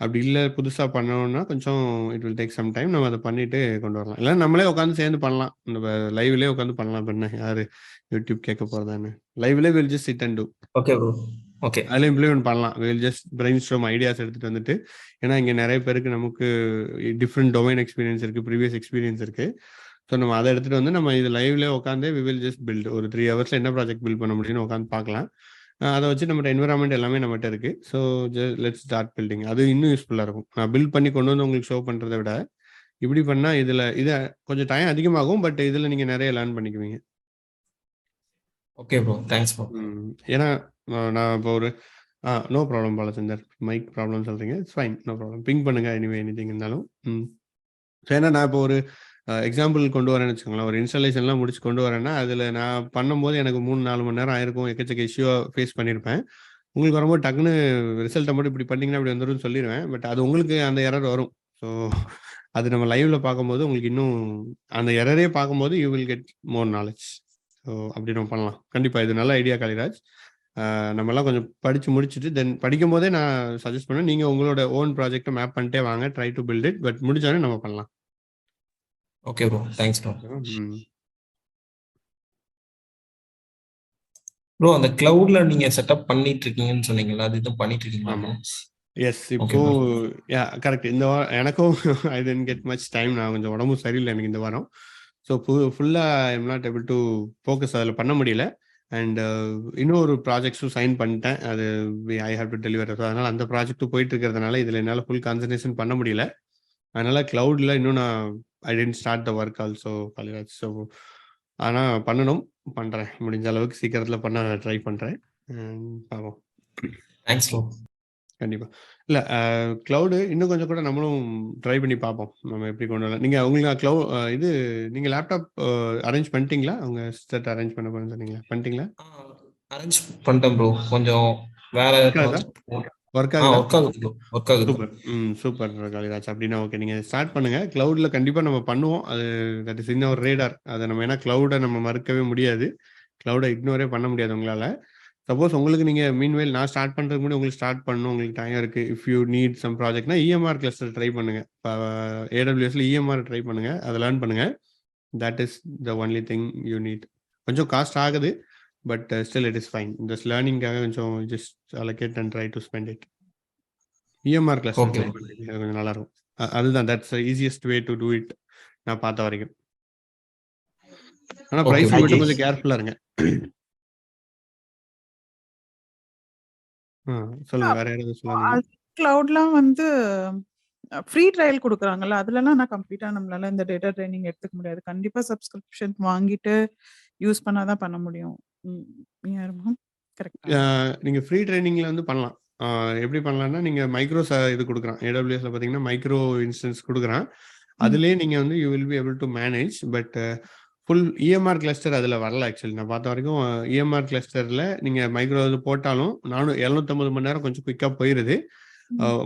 அப்படி இல்லை புதுசாக பண்ணணும்னா கொஞ்சம் it will take some time. நம்ம அதை பண்ணிட்டு கொண்டு வரலாம். இல்லை நம்மளே உட்காந்து சேர்ந்து பண்ணலாம். நம்ம லைவ்லேயே உட்காந்து பண்ணலாம். பண்ண யாரு யூடியூப் கேட்க போறதான்னு லைவ்லேயே will just sit and do. Okay bro. Okay, அதில் இம்ப்ளிமெண்ட் பண்ணலாம். Will just brainstorm ideas எடுத்துட்டு வந்துட்டு, ஏன்னா இங்கே நிறைய பேருக்கு நமக்கு டிஃப்ரெண்ட் டொமைன் எக்ஸ்பீரியன்ஸ் இருக்கு, ப்ரீவியஸ் எக்ஸ்பீரியன்ஸ் இருக்கு. ஸோ நம்ம அதை எடுத்துட்டு வந்து நம்ம இது லைவ்லேயே உட்காந்து வி வில் ஜஸ்ட் பில்ட். ஒரு 3 hours என்ன ப்ராஜெக்ட் பில்ட் பண்ண முடியும்னு உட்காந்து பார்க்கலாம். அதை வச்சு நம்ம என்விரான்மெண்ட் எல்லாமே நம்மகிட்ட இருக்கு. So let's start building. அது இன்னும் யூஸ்ஃபுல்லாக இருக்கும். நான் பில்ட் பண்ணி கொண்டு வந்து உங்களுக்கு ஷோ பண்ணுறதை விட இப்படி பண்ணால் இதை கொஞ்சம் டைம் அதிகமாகும். பட் இதில் நீங்கள் நிறைய லேர்ன் பண்ணிக்குவீங்க. Okay bro, thanks bro. ஏன்னா நான் இப்போ ஒரு no problem Balachander. Mic problem சொல்கிறீங்க, it's fine, no problem. Ping பண்ணுங்க எனிவே எனிதிங் இருந்தாலும். ஸோ ஏன்னா நான் இப்போ ஒரு எக்ஸாம்பிள் கொண்டு வரேன்னு வச்சுக்கோங்களேன். ஒரு இன்ஸ்டாலேஷன்லாம் முடிச்சு கொண்டு வரேன்னா அதில் நான் பண்ணும்போது எனக்கு 3-4 மணி நேரம் ஆயிருக்கும். எக்கச்சக்க இஷ்யூவாக ஃபேஸ் பண்ணியிருப்பேன். உங்களுக்கு வரும்போது டக்குன்னு ரிசல்ட்டை மட்டும் இப்படி பண்ணிங்கன்னா இப்படி வந்துடும் சொல்லிடுவேன். பட் அது உங்களுக்கு அந்த எரர் வரும். ஸோ அது நம்ம லைவ்ல பார்க்கும்போது உங்களுக்கு இன்னும் அந்த எரரே பார்க்கும்போது you will get more knowledge. So அப்படி நம்ம பண்ணலாம். கண்டிப்பாக இது நல்ல ஐடியா காளிராஜ். நம்மலாம் கொஞ்சம் படித்து முடிச்சுட்டு தென் படிக்கும் போதே நான் சஜஸ்ட் பண்ணேன், நீங்கள் உங்களோட ஓன் ப்ராஜெக்டை மேப் பண்ணிட்டே வாங்க, try to build it. But முடிஞ்சாலும் நம்ம பண்ணலாம். Okay bro, thanks bro. Bro அந்த கிளவுட்ல நீங்க செட்டப் பண்ணிட்டு இருக்கீங்கன்னு சொன்னீங்களா, அது இதுவும் பண்ணிட்டு இருக்கீங்களா? எஸ், இப்போ கரெக்ட். இந்த வாரம் எனக்கும் ஐ டென்ட் கெட் மச் டைம். நான் கொஞ்சம் உடம்பு சரியில்லை எனக்கு இந்த வாரம். ஸோ ஃபுல்லாக I'm not able to focus அதில் பண்ண முடியல. அண்ட் இன்னொரு ப்ராஜெக்ட்ஸும் சைன் பண்ணிட்டேன். அது ஐ ஹேவ் டு டெலிவர். அதனால் அந்த ப்ராஜெக்ட்டும் போயிட்டு இருக்கிறதுனால இதில் என்னால் ஃபுல் கான்சன்ட்ரேஷன் பண்ண முடியல. அதனால கிளவுடில் இன்னும் நான் I tend start the work also Kaliraj. So ஆனால் பண்ணணும், பண்ணுறேன். முடிஞ்ச அளவுக்கு சீக்கிரத்தில் பண்ண ட்ரை பண்ணுறேன். பார்ப்போம். Thanks bro. கண்டிப்பாக. இல்லை க்ளவுடு இன்னும் கொஞ்சம் கூட நம்மளும் ட்ரை பண்ணி பார்ப்போம் நம்ம எப்படி கொண்டு வரலாம். நீங்கள் உங்களுக்கு இது நீங்கள் லேப்டாப் அரேஞ்ச் பண்ணிட்டீங்களா? அவங்க சிஸ்டர் அரேஞ்ச் பண்ண போகிறேன்னு சொன்னீங்களா, பண்ணிட்டீங்களா? அரேஞ்ச் பண்ணிட்டேன் ப்ரோ. கொஞ்சம் வேற ஒர்க் ஆகுது. சூப்பர். சூப்பர் காளிராஜ். அப்படின்னா ஓகே, நீங்கள் ஸ்டார்ட் பண்ணுங்க. க்ளவுடில் கண்டிப்பாக நம்ம பண்ணுவோம். அது தட் இஸ் இன்னும் ஒரு ரேடார். அதை நம்ம ஏன்னா க்ளவுடை நம்ம மறுக்கவே முடியாது, க்ளவுடை இக்னோரே பண்ண முடியாது உங்களால். சப்போஸ் உங்களுக்கு நீங்கள் மீன்வேல் நான் ஸ்டார்ட் பண்ணுறதுக்கு முன்னாடி உங்களுக்கு ஸ்டார்ட் பண்ணணும், உங்களுக்கு டைம் இருக்குது. இஃப் யூ நீட் சம் ப்ராஜெக்ட்னா இஎம்ஆர் கிளஸ்டர் ட்ரை பண்ணுங்கள். இப்போ ஏடபிள்யூஎஸ்ல இஎம்ஆர் ட்ரை பண்ணுங்கள், அதை லேர்ன் பண்ணுங்கள். That is the only thing you need. கொஞ்சம் காஸ்ட் ஆகுது, but still it is fine. Just லேர்னிங்காக கொஞ்சம் just allocate and try to spend it. EMR cluster try பண்ணுங்க, அது கொஞ்சம் நல்லாயிருக்கும். அதுதான் that's easiest way to do it நான் பார்த்த வரைக்கும். ஆனால் ப்ரைஸ் மட்டும் கொஞ்சம் கேர்ஃபுல்லாக இருங்க. சொல்லுங்க, வேற யாராவது சொல்லுங்க. கிளவுட்லாம் வந்து ஃப்ரீ ட்ரையல் கொடுக்குறாங்கல்ல, அதுலலாம் நான் கம்ப்ளீட்டா நம்மளால இந்த டேட்டா ட்ரைனிங் எடுத்துக்க முடியாது. கண்டிப்பா சப்ஸ்கிரிப்ஷன் வாங்கிட்டு யூஸ் பண்ணாதான் பண்ண முடியும். கரெக்ட்டா? நீங்க ஃப்ரீ ட்ரைனிங்ல வந்து பண்ணலாம். எப்படி பண்ணலாம்னா, நீங்க மைக்ரோ இது கொடுக்குறான். ஏடபிள்யூஎஸ்ல பார்த்தீங்கன்னா மைக்ரோ இன்ஸ்டன்ஸ் கொடுக்குறான். அதுலேயே நீங்க வந்து you will be able to manage. But full EMR cluster அதில் வரல. ஆக்சுவலி நான் பார்த்த வரைக்கும் இஎம்ஆர் கிளஸ்டரில் நீங்கள் மைக்ரோ இது போட்டாலும் 750 மணி நேரம் கொஞ்சம் குயிக்காக போயிடுது.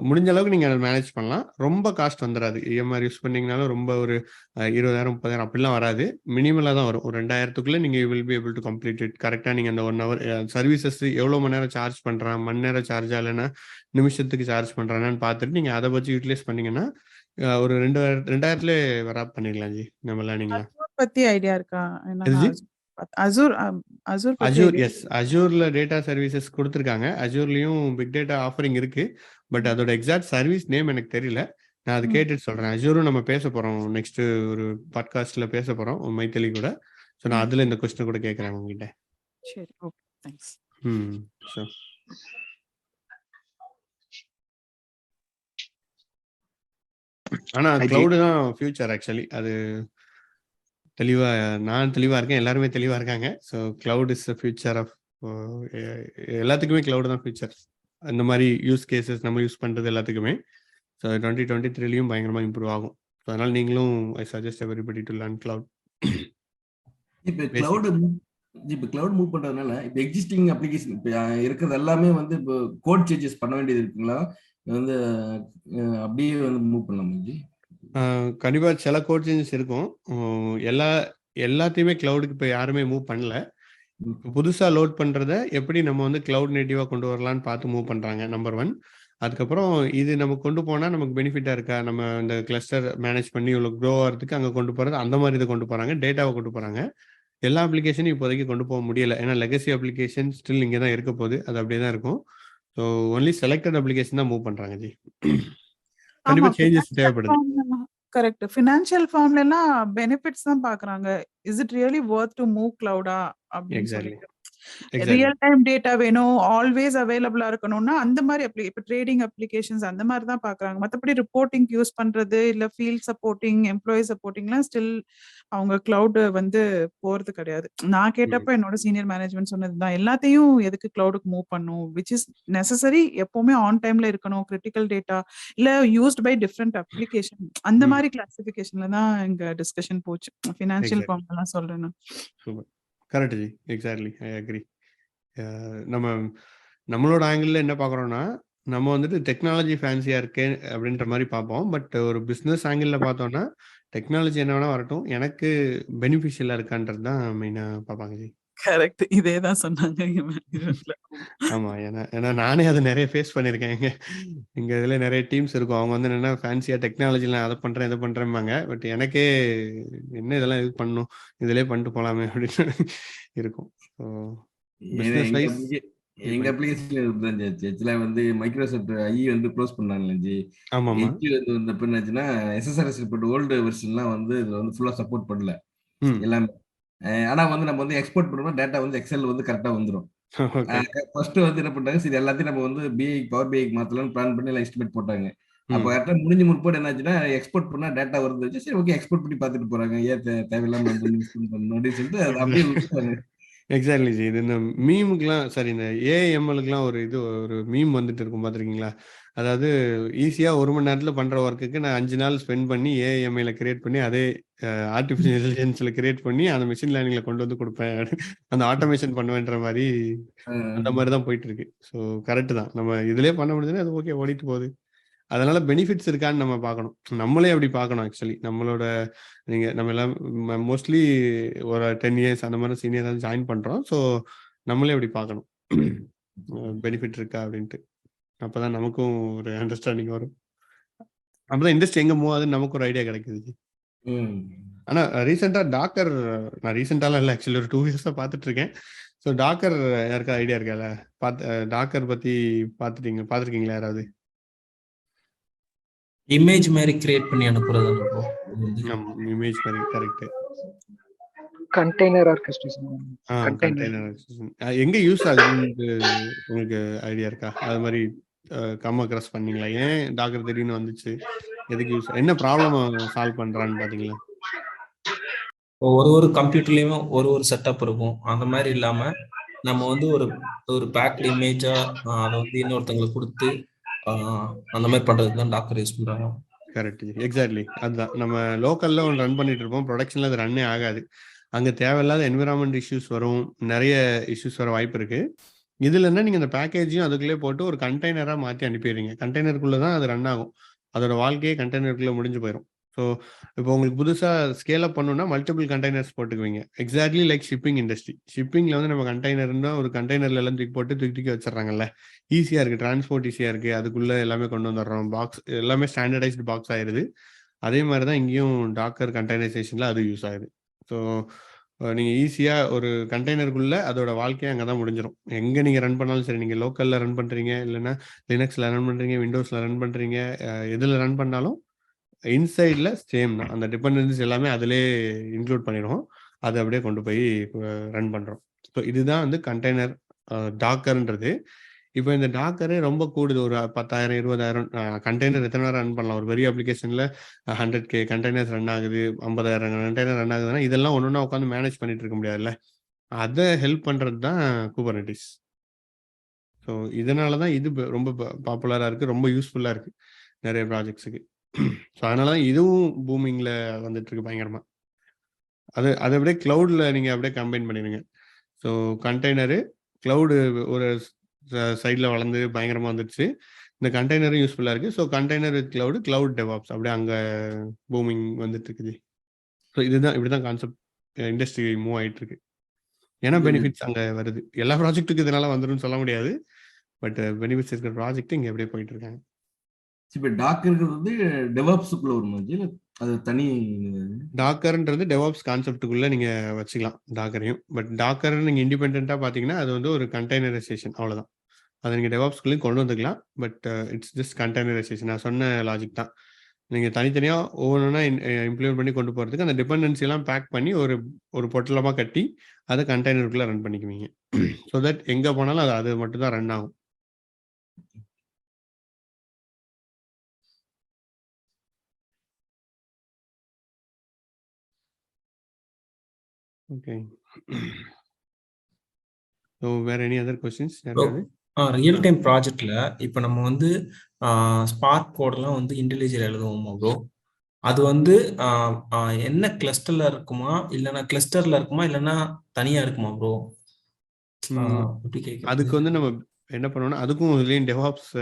முடிஞ்ச அளவுக்கு நீங்கள் அதை மேனேஜ் பண்ணலாம். ரொம்ப காஸ்ட் வந்துடாது. இஎம்ஆர் யூஸ் பண்ணிங்கனாலும் ரொம்ப ஒரு 20,000 30,000 அப்படிலாம் வராது. மினிமலாக தான் வரும். ஒரு 2,000க்குள்ளே நீங்கள் will be able to complete it. கரெக்டாக நீங்கள் அந்த 1 ஹவர் சர்வீசஸ் எவ்வளோ மணி நேரம் சார்ஜ் பண்ணுறான், மணி நேரம் சார்ஜா இல்லைன்னா நிமிஷத்துக்கு சார்ஜ் பண்ணுறானான்னு பார்த்துட்டு நீங்கள் அதை வச்சு யூட்டிலைஸ் பண்ணிங்கன்னா ஒரு 2,000 வரா பண்ணிடலாம் ஜி. நம்ம லேர்னிங்லாம் பத்தி ஐடியா இருக்கா? அஜூர்ல டேட்டா சர்வீசஸ் கொடுத்துருக்காங்க. அஜூர்லயும் பிக் டேட்டா ஆஃபரிங் இருக்கு. பட் அதோட எக்ஸாக்ட் சர்வீஸ் நேம் எனக்கு தெரியல. நான் அது கேட்டுட்டு சொல்றேன். அஜூரும் நம்ம பேச போறோம், நெக்ஸ்ட் ஒரு பாட்காஸ்ட்ல பேச போறோம் மைத்திலி கூட. ஸோ நான் அதுல இந்த கொஸ்டின் கூட கேட்கறேன் உங்ககிட்ட. சரி, ஓகே, தேங்க்ஸ். ஷூர். ஆனா கிளவுட் தான் ஃபியூச்சர் ஆக்சுவலி. அது நான் தெளிவா இருக்கேன், எல்லாருமே தெளிவா இருக்காங்க. So cloud is future of எல்லாத்துக்குமே. கிளவுட் தான் ஃபியூச்சர். அந்த மாதிரி யூஸ் கேசஸ் நம்ம யூஸ் பண்றது எல்லாத்துக்குமே. ஸோ 2023 பயங்கரமா இம்ப்ரூவ் ஆகும். ஸோ அதனால நீங்களும் I suggest everybody to learn cloud. இப்போ கிளவுட் மூவ் பண்றதுனால இப்போ எக்ஸிஸ்டிங் அப்ளிகேஷன் இப்போ இருக்கிறது எல்லாமே வந்து இப்போ கோட் சேஞ்சஸ் பண்ண வேண்டியது இருக்குங்களா? வந்து அப்படியே வந்து மூவ் பண்ணலாம். கண்டிப்பாக சில கோட் சேஞ்சஸ் இருக்கும். எல்லாத்தையுமே கிளவுடுக்கு இப்போ யாருமே மூவ் பண்ணல. புதுசாக லோட் பண்ணுறத எப்படி நம்ம வந்து கிளவுட் நேட்டிவாக கொண்டு வரலான்னு பார்த்து மூவ் பண்ணுறாங்க, நம்பர் 1. அதுக்கப்புறம் இது நம்ம கொண்டு போனால் நமக்கு பெனிஃபிட்டாக இருக்கா, நம்ம இந்த கிளஸ்டர் மேனேஜ் பண்ணி இவ்வளோ க்ரோ ஆகிறதுக்கு அங்கே கொண்டு போகிறது, அந்த மாதிரி இதை கொண்டு போகிறாங்க. டேட்டாவை கொண்டு போகிறாங்க. எல்லா அப்ளிகேஷனும் இப்போதைக்கு கொண்டு போக முடியல. ஏன்னா லெகசி அப்ளிகேஷன் ஸ்டில் இங்கே தான் இருக்க போகுது. அது அப்படியே தான் இருக்கும். ஸோ ஒன்லி செலக்டட் அப்ளிகேஷன் தான் மூவ் பண்ணுறாங்க ஜி. கண்டிப்பாக சேஞ்சஸ் தேவைப்படுது. கரெக்ட். ஃபினான்ஷியல் ஃபார்ம்ல எல்லாம் பெனிஃபிட்ஸ் தான் பாக்குறாங்க. Is it really worth to move கிளவுடா அப்படின்னு சொல்லிட்டு. ரியல் டைம் டேட்டா வேணும், ஆல்வேஸ் அவைலபிளா இருக்கணும்னா அந்த மாதிரி இப்ப ட்ரேடிங் அப்ளிகேஷன்ஸ் அந்த மாதிரி தான் பாக்குறாங்க. மத்தபடி ரிப்போர்ட்டிங் யூஸ் பண்றது இல்ல ஃபீல்ட் சப்போர்ட்டிங், எம்ப்ளாயி சப்போர்ட்டிங்லாம் ஸ்டில் அவங்க கிளவுட் வந்து போறது கிடையாது. நான் கேட்டப்ப என்னோட சீனியர் மேனேஜ்மெண்ட் சொன்னதுதான், எல்லாத்தையும் எதுக்கு கிளவுடுக்கு மூவ் பண்ணும், விச் இஸ் நெசசரி, எப்பவுமே ஆன் டைம்ல இருக்கணும், கிரிட்டிக்கல் டேட்டா இல்ல யூஸ்ட் பை டிஃப்ரெண்ட் அப்ளிகேஷன், அந்த மாதிரி கிளாசிபிகேஷன்ல தான் எங்க டிஸ்கஷன் போச்சு. ஃபினான்ஷியல் ஃபார்ம் எல்லாம் சொல்றேன். Correct G, exactly, I agree. நம்மளோட ஆங்கிள் என்ன பார்க்குறோம்னா, நம்ம வந்துட்டு டெக்னாலஜி ஃபேன்சியா இருக்கே அப்படின்ற மாதிரி பார்ப்போம். பட் ஒரு பிஸ்னஸ் ஆங்கிளில் பார்த்தோம்னா டெக்னாலஜி என்ன வேணா வரட்டும், எனக்கு பெனிஃபிஷியலா இருக்கான்றது தான் மெயினா பார்ப்பாங்க ஜி. கரெக்ட், இதே தான் சொன்னாங்க. ஆமா, ஏன்னா நானே அதை நிறைய ஃபேஸ் பண்ணியிருக்கேன். எங்க இதுல நிறைய டீம்ஸ் இருக்கும், அவங்க வந்து என்னன்னா ஃபேன்சியா டெக்னாலஜிலாம் அதை பண்றேன் இதை பண்றேன்பாங்க. பட் எனக்கே என்ன இதெல்லாம் இது பண்ணணும், இதுலயே பண்ணிட்டு போலாமே அப்படின்னு இருக்கும். ஸோ பிஸ்னஸ் வைஸ் எங்க அப்ளிகேஷன்ல வந்து மைக்ரோசாஃப்ட் ஐ வந்து க்ளோஸ் பண்ணாங்கல்ல ஜி. ஆமாமா, எட்ஜ் வந்து வந்தப்ப என்னாச்சுன்னா SSRS ரிப்போர்ட் ஓல்டு வெர்ஷன்லாம் வந்து இதுல வந்து ஃபுல்லா சப்போர்ட் பண்ணல எல்லாமே. ஆனா வந்து நம்ம வந்து எக்ஸ்போர்ட் பண்ணோம்னா டேட்டா வந்து எக்ஸல் வந்து கரெக்டா வந்துடும். ஃபர்ஸ்ட் வந்து என்ன பண்றாங்க, சரி எல்லாத்தையும் நம்ம வந்து பவர் பிஐ மாத்தலாம்னு பிளான் பண்ணி எல்லாம் எஸ்டிமேட் போட்டாங்க. அப்ப கரெக்டா முடிஞ்ச முற்போடு என்னாச்சுன்னா எக்ஸ்போர்ட் பண்ணா டேட்டா வருது, சரி ஓகே எக்ஸ்போர்ட் பண்ணி பார்த்துட்டு போறாங்க, ஏன் தேவையில்லாம நம்ம யூஸ் பண்ணணும் அப்படின்னு சொல்லிட்டு அதை அப்படியே விட்டுறாங்க. Exactly G. இது இந்த மீமுக்குலாம், சரி இந்த ஏஎம்எலுக்குலாம் ஒரு மீம் வந்துட்டு இருக்கும் பார்த்துருக்கீங்களா? அதாவது ஈஸியாக 1 மணி நேரத்தில் பண்ணுற ஒர்க்குக்கு நான் 5 நாள் ஸ்பெண்ட் பண்ணி ஏஎம்ஐல கிரியேட் பண்ணி அதே ஆர்டிஃபிஷியல் இன்டெலிஜென்ஸில் கிரியேட் பண்ணி அந்த மிஷின் லேர்னிங்கில் கொண்டு வந்து கொடுப்பேன், அந்த ஆட்டோமேஷன் பண்ணுவேன்ற மாதிரி அந்த மாதிரி தான் போயிட்டு இருக்கு. ஸோ கரெக்டு தான், நம்ம இதுலேயே பண்ண முடியுதுன்னா அது ஓகே, ஓடிட்டு போகுது. அதனால பெனிஃபிட்ஸ் இருக்கான்னு நம்ம பார்க்கணும், நம்மளே அப்படி பார்க்கணும். ஆக்சுவலி நம்மளோட நம்ம எல்லாம் மோஸ்ட்லி ஒரு 10 இயர்ஸ் அந்த மாதிரி சீனியர் ஜாயின் பண்றோம். ஸோ நம்மளே அப்படி பார்க்கணும், பெனிஃபிட் இருக்கா அப்படின்ட்டு. அப்பதான் நமக்கும் ஒரு அண்டர்ஸ்டாண்டிங் வரும். அப்பதான் இண்டஸ்ட்ரி எங்க மூவ் ஆகுதுன்னு நமக்கு ஒரு ஐடியா கிடைக்குது. ஆனா ரீசெண்டா டாக்கர், நான் ரீசெண்டாலாம் இல்லை ஆக்சுவலி ஒரு 2 இயர்ஸா பார்த்துட்டு இருக்கேன். ஸோ டாக்கர் யாருக்கா ஐடியா இருக்கால? டாக்கர் பத்தி பார்த்துருக்கீங்களா யாராவது? இமேஜ் மாதிரி கிரியேட் பண்ணி அனுப்புறது. இமேஜ் மாதிரி, கரெக்ட். Container orchestration. எங்க யூஸ் ஆகுது உங்களுக்கு ஐடியா இருக்கா? அது மாதிரி கம் அக்ராஸ் பண்ணீங்களா? ஏன் டாக்கர் திடீர்னு வந்துச்சு, எதுக்கு யூஸ், என்ன ப்ராப்ளம் சால்வ் பண்றான்னு பாத்தீங்களா? ஒரு கம்ப்யூட்டர்லயுமே ஒரு செட்டப் இருக்கும். அந்த மாதிரி இல்லாம நம்ம வந்து ஒரு பேக்டு இமேஜா அதை வந்து இன்னொருத்தவங்களுக்கு கொடுத்து அந்த மாதிரி பண்றதுக்கு தான் டாக்கர் யூஸ் பண்றாங்க. Correct, exactly. அதுதான் நம்ம லோக்கல்ல ஒன்று ரன் பண்ணிட்டு இருப்போம், ப்ரொடக்ஷன்ல அது ரன்னே ஆகாது. அங்க தேவையில்லாத என்விரான்மெண்ட் இஷ்யூஸ் வரும், நிறைய இஷ்யூஸ் வர வாய்ப்பு இருக்கு. இதுல என்ன, நீங்க அந்த பேக்கேஜையும் அதுக்குள்ளே போட்டு ஒரு கண்டெய்னரா மாற்றி அனுப்பிடுறீங்க. கண்டெய்னருக்குள்ளதான் அது ரன் ஆகும், அதோட வாழ்க்கையே கண்டெய்னருக்குள்ள முடிஞ்சு போயிடும். ஸோ இப்போ உங்களுக்கு புதுசாக ஸ்கேல் அப் பண்ணணும்னா மல்டிபிள் கண்டெய்னர்ஸ் போட்டுக்குவீங்க. Exactly like shipping industry. ஷிப்பிங்கில் வந்து நம்ம கண்டெய்னர்னா ஒரு கண்டெய்னர்ல எல்லாம் தூக்கி வச்சிடறாங்கல்ல, ஈஸியாக இருக்குது, டிரான்ஸ்போர்ட் ஈஸியாக இருக்குது, அதுக்குள்ளே எல்லாமே கொண்டு வந்துடுறோம், பாக்ஸ் எல்லாமே ஸ்டாண்டர்டைஸ்டு பாக்ஸ் ஆயிடுது. அதே மாதிரி தான் இங்கேயும் டாக்கர் கண்டெய்னரைசேஷனில் அது யூஸ் ஆகுது. ஸோ நீங்கள் ஈஸியாக ஒரு கண்டெய்னருக்குள்ளே அதோட வாழ்க்கையை அங்கே தான் முடிஞ்சிடும். எங்கே நீங்கள் ரன் பண்ணாலும் சரி, நீங்கள் லோக்கலில் ரன் பண்ணுறீங்க, இல்லைன்னா லினக்ஸில் ரன் பண்ணுறீங்க, விண்டோஸில் ரன் பண்ணுறீங்க, எதில் ரன் பண்ணாலும் இன்சைட்ல சேம் தான். அந்த டிபெண்டன்சிஸ் எல்லாமே அதிலே இன்க்ளூட் பண்ணிடுவோம், அதை அப்படியே கொண்டு போய் ரன் பண்ணுறோம். ஸோ இதுதான் வந்து கண்டெய்னர் டாக்கர்ன்றது. இப்போ இந்த டாக்கரே ரொம்ப கூடுது, ஒரு 10,000 20,000 கண்டெய்னர் எத்தனை நேரம் ரன் பண்ணலாம். ஒரு பெரிய அப்ளிகேஷனில் 100K கண்டெய்னர்ஸ் ரன் ஆகுது, 50,000 கண்டெய்னர் ரன் ஆகுதுன்னா இதெல்லாம் ஒன்று உட்காந்து மேனேஜ் பண்ணிட்டு இருக்க முடியாதுல்ல. அதை ஹெல்ப் பண்ணுறது தான் குபர்னெட்டிஸ். ஸோ இதனால தான் இது ரொம்ப பாப்புலராக இருக்குது, ரொம்ப யூஸ்ஃபுல்லாக இருக்குது நிறைய ப்ராஜெக்ட்ஸுக்கு. ஸோ அதனால தான் இதுவும் பூமிங்கில் வந்துட்டு இருக்கு பயங்கரமாக. அதை அப்படியே கிளவுடில் நீங்கள் அப்படியே கம்பைன் பண்ணிடுங்க. ஸோ கண்டெய்னரு கிளவுடு ஒரு சைடில் வளர்ந்து பயங்கரமாக வந்துடுச்சு, இந்த கண்டெய்னரும் யூஸ்ஃபுல்லாக இருக்குது. So container with cloud DevOps அப்படியே அங்கே பூமிங் வந்துட்டு இருக்குது. ஸோ இதுதான், இப்படி தான் கான்செப்ட் இண்டஸ்ட்ரி மூவ் ஆகிட்டு இருக்கு. ஏன்னா பெனிஃபிட்ஸ் அங்கே வருது. எல்லா ப்ராஜெக்ட்டுக்கும் இதனால வந்துடும் சொல்ல முடியாது, பட் பெனிஃபிட்ஸ் இருக்கிற ப்ராஜெக்ட் இங்கே எப்படியே போயிட்டு இருக்காங்க. இப்போ டாக்கர்ங்கிறது வந்து டெவாப்ஸுக்குள்ள வருமா, அது தனி? டாக்கர்ன்றது டெவாப்ஸ் கான்செப்டுக்குள்ள நீங்க வச்சுக்கலாம் டாக்கரையும். பட் டாக்கர் நீங்க இண்டிபெண்டா பாத்தீங்கன்னா அது வந்து ஒரு கண்டெய்னரைசேஷன், அவ்வளவுதான். அதை நீங்க டெவாப்ஸ்குள்ளேயும் கொண்டு வந்துக்கலாம். But it's just containerisation. நான் சொன்ன லாஜிக் தான். நீங்கள் தனித்தனியாக ஒவ்வொன்றா இம்ப்ளிமெண்ட் பண்ணி கொண்டு போகிறதுக்கு அந்த டிபெண்டன்சிலாம் பேக் பண்ணி ஒரு பொட்டலமாக கட்டி அதை கண்டெய்னருக்குள்ளே ரன் பண்ணிக்குவீங்க. ஸோ தட் எங்கே போனாலும் அது மட்டும் தான் ரன் ஆகும். ஓகே. ஸோ வேறு எனி அதர் கொஸ்டின்ஸ் யாராவது? ரியல் டைம் ப்ராஜெக்ட்ல இப்போ நம்ம வந்து ஸ்பார்க் கோடெல்லாம் வந்து இன்டெலிஜென்ட் எழுதுவோமா ப்ரோ? அது வந்து என்ன கிளஸ்டர்ல இருக்குமா, இல்லைன்னா கிளஸ்டர்ல இருக்குமா, இல்லைன்னா தனியா இருக்குமா ப்ரோ? அதுக்கு வந்து நம்ம என்ன பண்ணுவோம்னா, அதுக்கும் இதுலேயும் டெவாப்ஸ்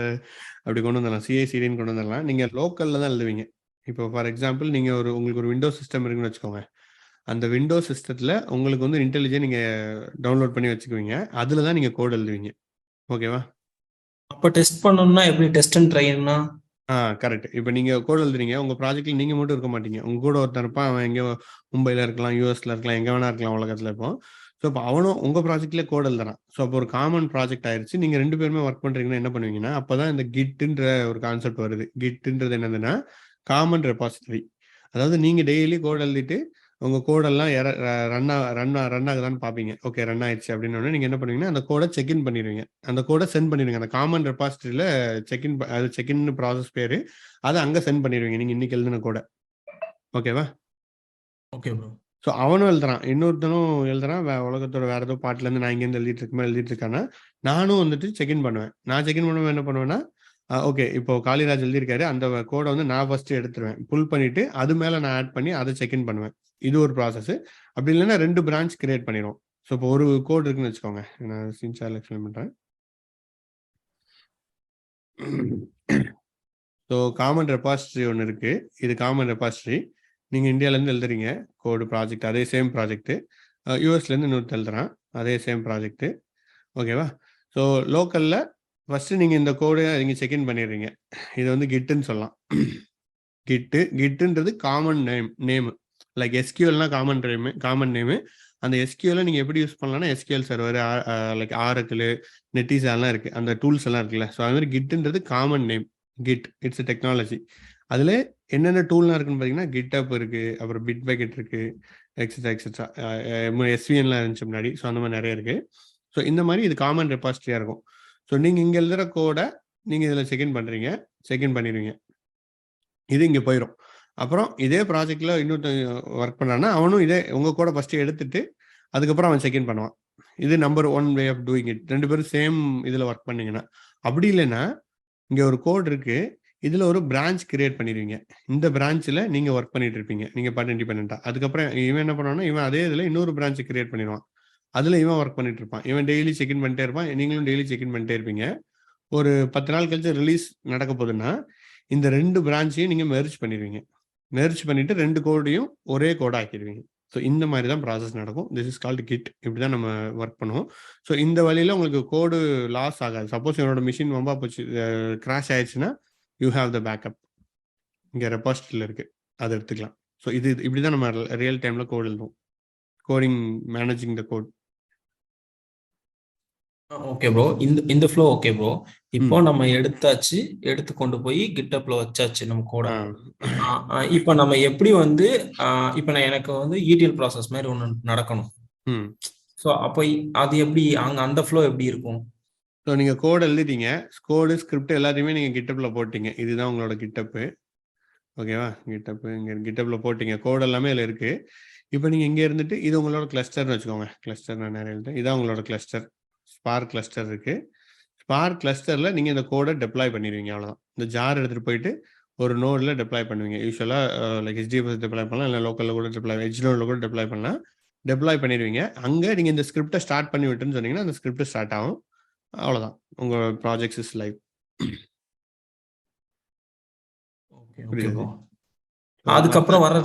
அப்படி கொண்டு வந்துடலாம், சிஐசிடின்னு கொண்டு வந்துடலாம். நீங்கள் லோக்கலில் தான் எழுதுவீங்க. இப்போ ஃபார் எக்ஸாம்பிள் நீங்கள் உங்களுக்கு ஒரு விண்டோஸ் சிஸ்டம் இருக்குன்னு வச்சுக்கோங்க. அந்த விண்டோஸ் சிஸ்டத்தில் உங்களுக்கு வந்து இன்டெலிஜென்ட் நீங்கள் டவுன்லோட் பண்ணி வச்சுக்குவீங்க. அதில் தான் நீங்கள் கோட் எழுதுவீங்க. ஓகேவா? அப்போ டெஸ்ட் பண்ணணும்னா எப்படி டெஸ்ட் அண்ட் ட்ரைன்னா? கரெக்ட். இப்போ நீங்கள் கோட் எழுதுறீங்க, உங்கள் ப்ராஜெக்ட்டில் நீங்கள் மட்டும் இருக்க மாட்டீங்க. உங்கள் கூட ஒருத்தர் இருப்பான், அவன் எங்கேயோ மும்பையில் இருக்கலாம், யூஎஸில் இருக்கலாம், எங்கே வேணா இருக்கலாம் உலகத்தில் இருப்போம். ஸோ இப்போ அவனும் உங்கள் ப்ராஜெக்ட்லேயே கோட் எழுதுறான். ஸோ அப்போ ஒரு காமன் ப்ராஜெக்ட் ஆயிடுச்சு. நீங்கள் 2 பேருமே ஒர்க் பண்ணுறீங்கன்னா என்ன பண்ணுவீங்கன்னா, அப்போ தான் இந்த கிட்டுன்ற ஒரு கான்செப்ட் வருது. கிட்டுன்றது என்னதுன்னா காமன் ரெபாசிட்டரி. அதாவது நீங்கள் டெய்லி கோட் எழுதிட்டு உங்கள் கோடெல்லாம் ரன் ஆகுதான்னு பார்ப்பீங்க. ஓகே, ரன் ஆயிடுச்சு அப்படின்னு நீங்கள் என்ன பண்ணுவீங்கன்னா, அந்த கோடை செக்இன் பண்ணிடுவீங்க. அந்த கோடை சென்ட் பண்ணிடுவீங்க. அந்த காமன் ரெபாசிட்டரியில் செக்இன் ப்ராசஸ் பேர். அதை அங்கே சென்ட் பண்ணிடுவீங்க நீங்கள் இன்னைக்கு எழுதின கோடை. ஓகேவா? Okay bro. ஸோ அவனும் எழுதுறான், இன்னொருத்தனும் எழுதுறான், உலகத்தோட வேற ஏதோ பாட்டிலேருந்து நான் இங்கேருந்து எழுதிட்டு இருக்கானா, நானும் வந்துட்டு செக்இன் பண்ணுவேன். நான் செக்இன் பண்ணுவேன் என்ன பண்ணுவேன்னா, ஓகே இப்போ காளிராஜ் எழுதியிருக்காரு, அந்த கோடை வந்து நான் ஃபர்ஸ்ட் எடுத்துருவேன், புல் பண்ணிட்டு அது மேலே நான் ஆட் பண்ணி அதை செக்இன் பண்ணுவேன். இது ஒரு ப்ராசஸ். அப்படி இல்லைன்னா 2 பிரான்ச் கிரியேட் பண்ணிடும். ஸோ இப்போ ஒரு கோட் இருக்குன்னு வச்சுக்கோங்க, நான் சின்சாரில் எக்ஸ்பிளைன் பண்ணுறேன். ஸோ காமன் ரெபாசிட்டரி ஒன்று இருக்குது. இது காமன் ரெபாசிட்டரி. நீங்கள் இந்தியாவிலேருந்து எழுதுறீங்க கோடு ப்ராஜெக்ட், அதே சேம் ப்ராஜெக்ட்டு. யூஎஸ்லேருந்து இன்னொருத்தர் எழுதுறான், அதே சேம் ப்ராஜெக்ட்டு. ஓகேவா? ஸோ லோக்கலில் ஃபஸ்ட்டு நீங்கள் இந்த கோடை நீங்கள் செக்இன் பண்ணிடுறீங்க. இது வந்து கிட்டுன்னு சொல்லலாம். கிட்டுன்றது காமன் நேமு. லைக் எஸ்கியூஎல்னா காமன் நேமு. அந்த எஸ்கியூஎல் நீங்கள் எப்படி யூஸ் பண்ணலாம்னா, எஸ்கியூஎல் சர்வர், லைக் ஆரக்கிள், நெட்டிஸாலாம் இருக்குது, அந்த டூல்ஸ் எல்லாம் இருக்குல்ல. ஸோ அது மாதிரி கிட்டுன்றது common name. Git it's a technology. அதில் என்னென்ன டூல்லாம் இருக்குன்னு பார்த்தீங்கன்னா, கிட்டப் இருக்குது, அப்புறம் பிட் பக்கெட் இருக்குது, எக்ஸெட்ரா. எஸ்விஎன்லாம் இருந்துச்சு முன்னாடி. ஸோ அந்த மாதிரி நிறைய இருக்குது. ஸோ இந்த மாதிரி இது காமன் ரெபாசிட்டரியாக இருக்கும். ஸோ நீங்கள் இங்கே எழுதுகிற கோடை நீங்கள் இதில் செக்இன் பண்ணிடுவீங்க. இது இங்கே போயிடும். அப்புறம் இதே ப்ராஜெக்டில் இன்னொருத்த ஒர்க் பண்ணான்னா, அவனும் இதே உங்கள் கூட ஃபஸ்ட்டு எடுத்துட்டு அதுக்கப்புறம் அவன் செக்இன் பண்ணுவான். இது number 1 way of doing it. 2 பேரும் சேம் இதில் ஒர்க் பண்ணிங்கன்னா. அப்படி இல்லைன்னா இங்கே ஒரு கோட் இருக்குது, இதில் ஒரு பிரான்ச் கிரியேட் பண்ணிடுவீங்க. இந்த பிரான்ச்சில் நீங்கள் ஒர்க் பண்ணிட்டு இருப்பீங்க, நீங்கள் பாட்டு இண்டிபெண்ட்டாக. அதுக்கப்புறம் இவன் என்ன பண்ணுவான்னா, இவன் அதே இதில் இன்னொரு பிரான்ச்சை கிரியேட் பண்ணிடுவான். அதில் இவன் ஒர்க் பண்ணிட்டு இருப்பான். இவன் டெய்லி செக்இன் பண்ணிட்டே இருப்பான், நீங்களும் டெய்லி செக்இன் பண்ணிட்டே இருப்பீங்க. ஒரு 10 நாள் கழிச்சு ரிலீஸ் நடக்க போகுதுன்னா, இந்த 2 பிரான்ச்சையும் நீங்கள் மெர்ஜ் பண்ணிடுவீங்க. மெர்ஜ் பண்ணிவிட்டு 2 கோடையும் ஒரே கோடாக ஆக்கிடுவீங்க. ஸோ இந்த மாதிரி தான் ப்ராசஸ் நடக்கும். This is called git. இப்படி தான் நம்ம ஒர்க் பண்ணுவோம். ஸோ இந்த வழியில் உங்களுக்கு கோடு லாஸ் ஆகாது. சப்போஸ் என்னோட மிஷின் ரொம்ப போச்சு, கிராஷ் ஆயிடுச்சுன்னா, யூ ஹேவ் த பேக்கப். இங்கே ரெபாசிட்டரியில் இருக்குது, அதை எடுத்துக்கலாம். ஸோ இப்படி தான் நம்ம ரியல் டைமில் கோட் எழுதுவோம். Coding, managing the code. Okay bro. இந்த ஃப்ளோ ஓகே ப்ரோ. இப்போ நம்ம எடுத்து கொண்டு போய் கிட்டப்ல வச்சாச்சு நம்ம கோட. இப்போ நம்ம எப்படி வந்து இப்போ எனக்கு வந்து ETL ப்ராசஸ் மாதிரி ஒன்று நடக்கணும். ஸோ அப்போ அது எப்படி அந்த ஃப்ளோ எப்படி இருக்கும்? ஸோ நீங்கள் கோட் எழுதிட்டீங்க, கோடு ஸ்கிரிப்ட் எல்லாத்தையுமே நீங்கள் கிட்டப்பில் போட்டிங்க. இதுதான் உங்களோட கிட்டப்பு. ஓகேவா? இங்கே கிட்டப்பில் போட்டிங்க, கோட் எல்லாமே இதில் இருக்குது. இப்போ நீங்கள் இங்கே இருந்துட்டு இது உங்களோட கிளஸ்டர்னு வச்சுக்கோங்க. கிளஸ்டர் நான் நிறைய எழுதுறேன். இதான் உங்களோட கிளஸ்டர். ஸ்பார்க் கிளஸ்டர் இருக்குது. ஸ்பார்க் கிளஸ்டரில் நீங்கள் இந்த கோடை டெப்ளாய் பண்ணிடுவீங்க. அவ்வளோதான். இந்த ஜார் எடுத்துகிட்டு போயிட்டு ஒரு நோடில் டெப்ளாய் பண்ணுவீங்க. யூஸ்வலாக லைக் HDFS டெப்ளாய் பண்ணலாம், இல்லை லோக்கலில் கூட எட்ஜ் நோடில் கூட டெப்ளாய் பண்ணலாம். டெப்ளாய் பண்ணிடுவீங்க. அங்கே நீங்கள் இந்த ஸ்கிரிப்டை ஸ்டார்ட் பண்ணி விட்டுன்னு சொன்னீங்கன்னா அந்த ஸ்கிரிப்ட் ஸ்டார்ட் ஆகும். அவ்வளோதான், உங்கள் ப்ராஜெக்ட்ஸ் இஸ் லைவ். அதுக்கப்புறம் வர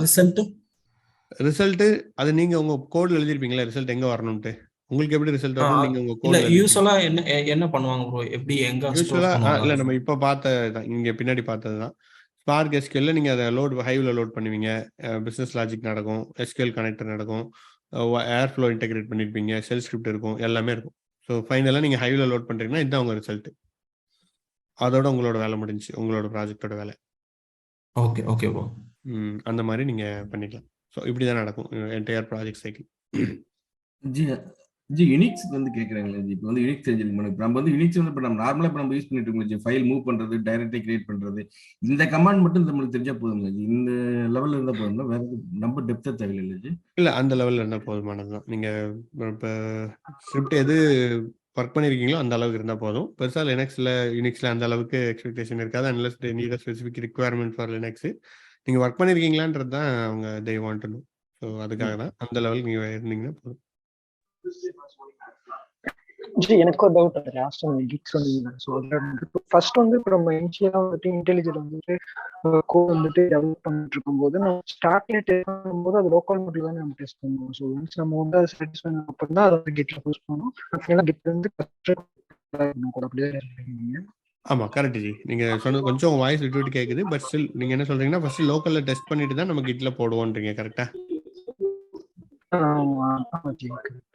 ரிசல்ட்டு அது நீங்கள் உங்கள் கோடில் எழுதிருப்பீங்களா, ரிசல்ட் எங்கே வரணும்ட்டு. உங்களுக்கு எப்படி ரிசல்ட் வரும்? நீங்க உங்க கோட்ல யூசுவலா என்ன பண்ணுவாங்க ப்ரோ? எப்படி எங்க யூசுவலா இல்ல, நம்ம இப்ப பார்த்ததுதான், இங்க பின்னாடி பார்த்ததுதான். ஸ்பார்க் SQL நீங்க அதை ஹைவ்ல லோட் பண்ணுவீங்க. பிசினஸ் லாஜிக் நடக்கும், SQL கனெக்டர் நடக்கும், ஏர்ஃப்ளோ இன்டெகிரேட் பண்ணிருப்பீங்க, ஷெல் ஸ்கிரிப்ட் இருக்கும், எல்லாமே இருக்கும். ஸோ ஃபைனலா நீங்க ஹைவ்ல லோட் பண்றீங்கன்னா இதுதான் உங்க ரிசல்ட். அதோட உங்களோட வேலை முடிஞ்சு, உங்களோட ப்ராஜெக்டோட வேலை. Okay okay bro. அந்த மாதிரி நீங்கள் பண்ணிக்கலாம். ஸோ இப்படி தான் நடக்கும் entire project cycle. G G Unix வந்து கேட்குறாங்களே ஜி. இப்போ வந்து யுனிக்ஸ் தெரிஞ்சிருக்கணும். நம்ம வந்து யுனிக்ஸ் வந்து இப்போ நம்ம நார்மலாக இப்போ நம்ம யூஸ் பண்ணிட்டு இருக்கோம் ஜி. ஃபைல் மூவ் பண்ணுறது, டைரக்டாக கிரியேட் பண்ணுறது, இந்த கமாண்ட் மட்டும் நம்மளுக்கு தெரிஞ்சா போதுங்களா ஜி? இந்த லெவலில் இருந்தால் போதுங்களா? வேற ரொம்ப டெப்த்தாக தேவையில்லை ஜி? இல்லை, அந்த லெவலில் இருந்தால் போதுமானது தான். நீங்கள் இப்போ ஸ்கிரிப்ட் எது ஒர்க் பண்ணியிருக்கீங்களோ அந்த அளவுக்கு இருந்தால் போதும். பெருசாக லினக்ஸில் யூனிக்ஸில் அந்த அளவுக்கு எக்ஸ்பெக்டேஷன் இருக்காது. Unless they need specific requirement for Linux. நீங்கள் ஒர்க் பண்ணியிருக்கீங்களான்றது தான் அவங்க they want to know. So அதுக்காக தான் அந்த லெவலுக்கு நீங்கள் இருந்தீங்கன்னா போதும். ஜி எனக்கு ஒரு டவுட் இருக்கு. லாஸ்ட் டைம் கிக்ஸ் சொன்னீங்க. ஸோ அதில் ஃபர்ஸ்ட் வந்து இப்போ நம்ம இனிஷியலாக வந்துட்டு இன்டெலிஜென்ட் வந்துட்டு கோட் வந்துட்டு டெவலப் பண்ணிட்டு இருக்கும்போது நம்ம ஸ்டார்ட்ல டெஸ்ட் பண்ணும்போது அது லோக்கல் மோட்ல தான் நம்ம டெஸ்ட் பண்ணுவோம். ஸோ ஒன்ஸ் நம்ம வந்து அதை சாட்டிஸ்ஃபை அப்புறம் தான் அதை வந்து கிட்ல போஸ்ட் பண்ணுவோம். கிட் வந்து கூட அப்படியே இருக்கீங்க. ஆமாம், கரெக்ட் ஜி. நீங்கள் சொன்னது கொஞ்சம் வாய்ஸ் விட்டு விட்டு கேட்குது. பட் ஸ்டில் நீங்கள் என்ன சொல்கிறீங்கன்னா ஃபர்ஸ்ட் லோக்கலில் டெஸ்ட் பண்ணிட்டு தான் நம்ம கிட்ல போடுவோன்றீங்க. கரெக்டா?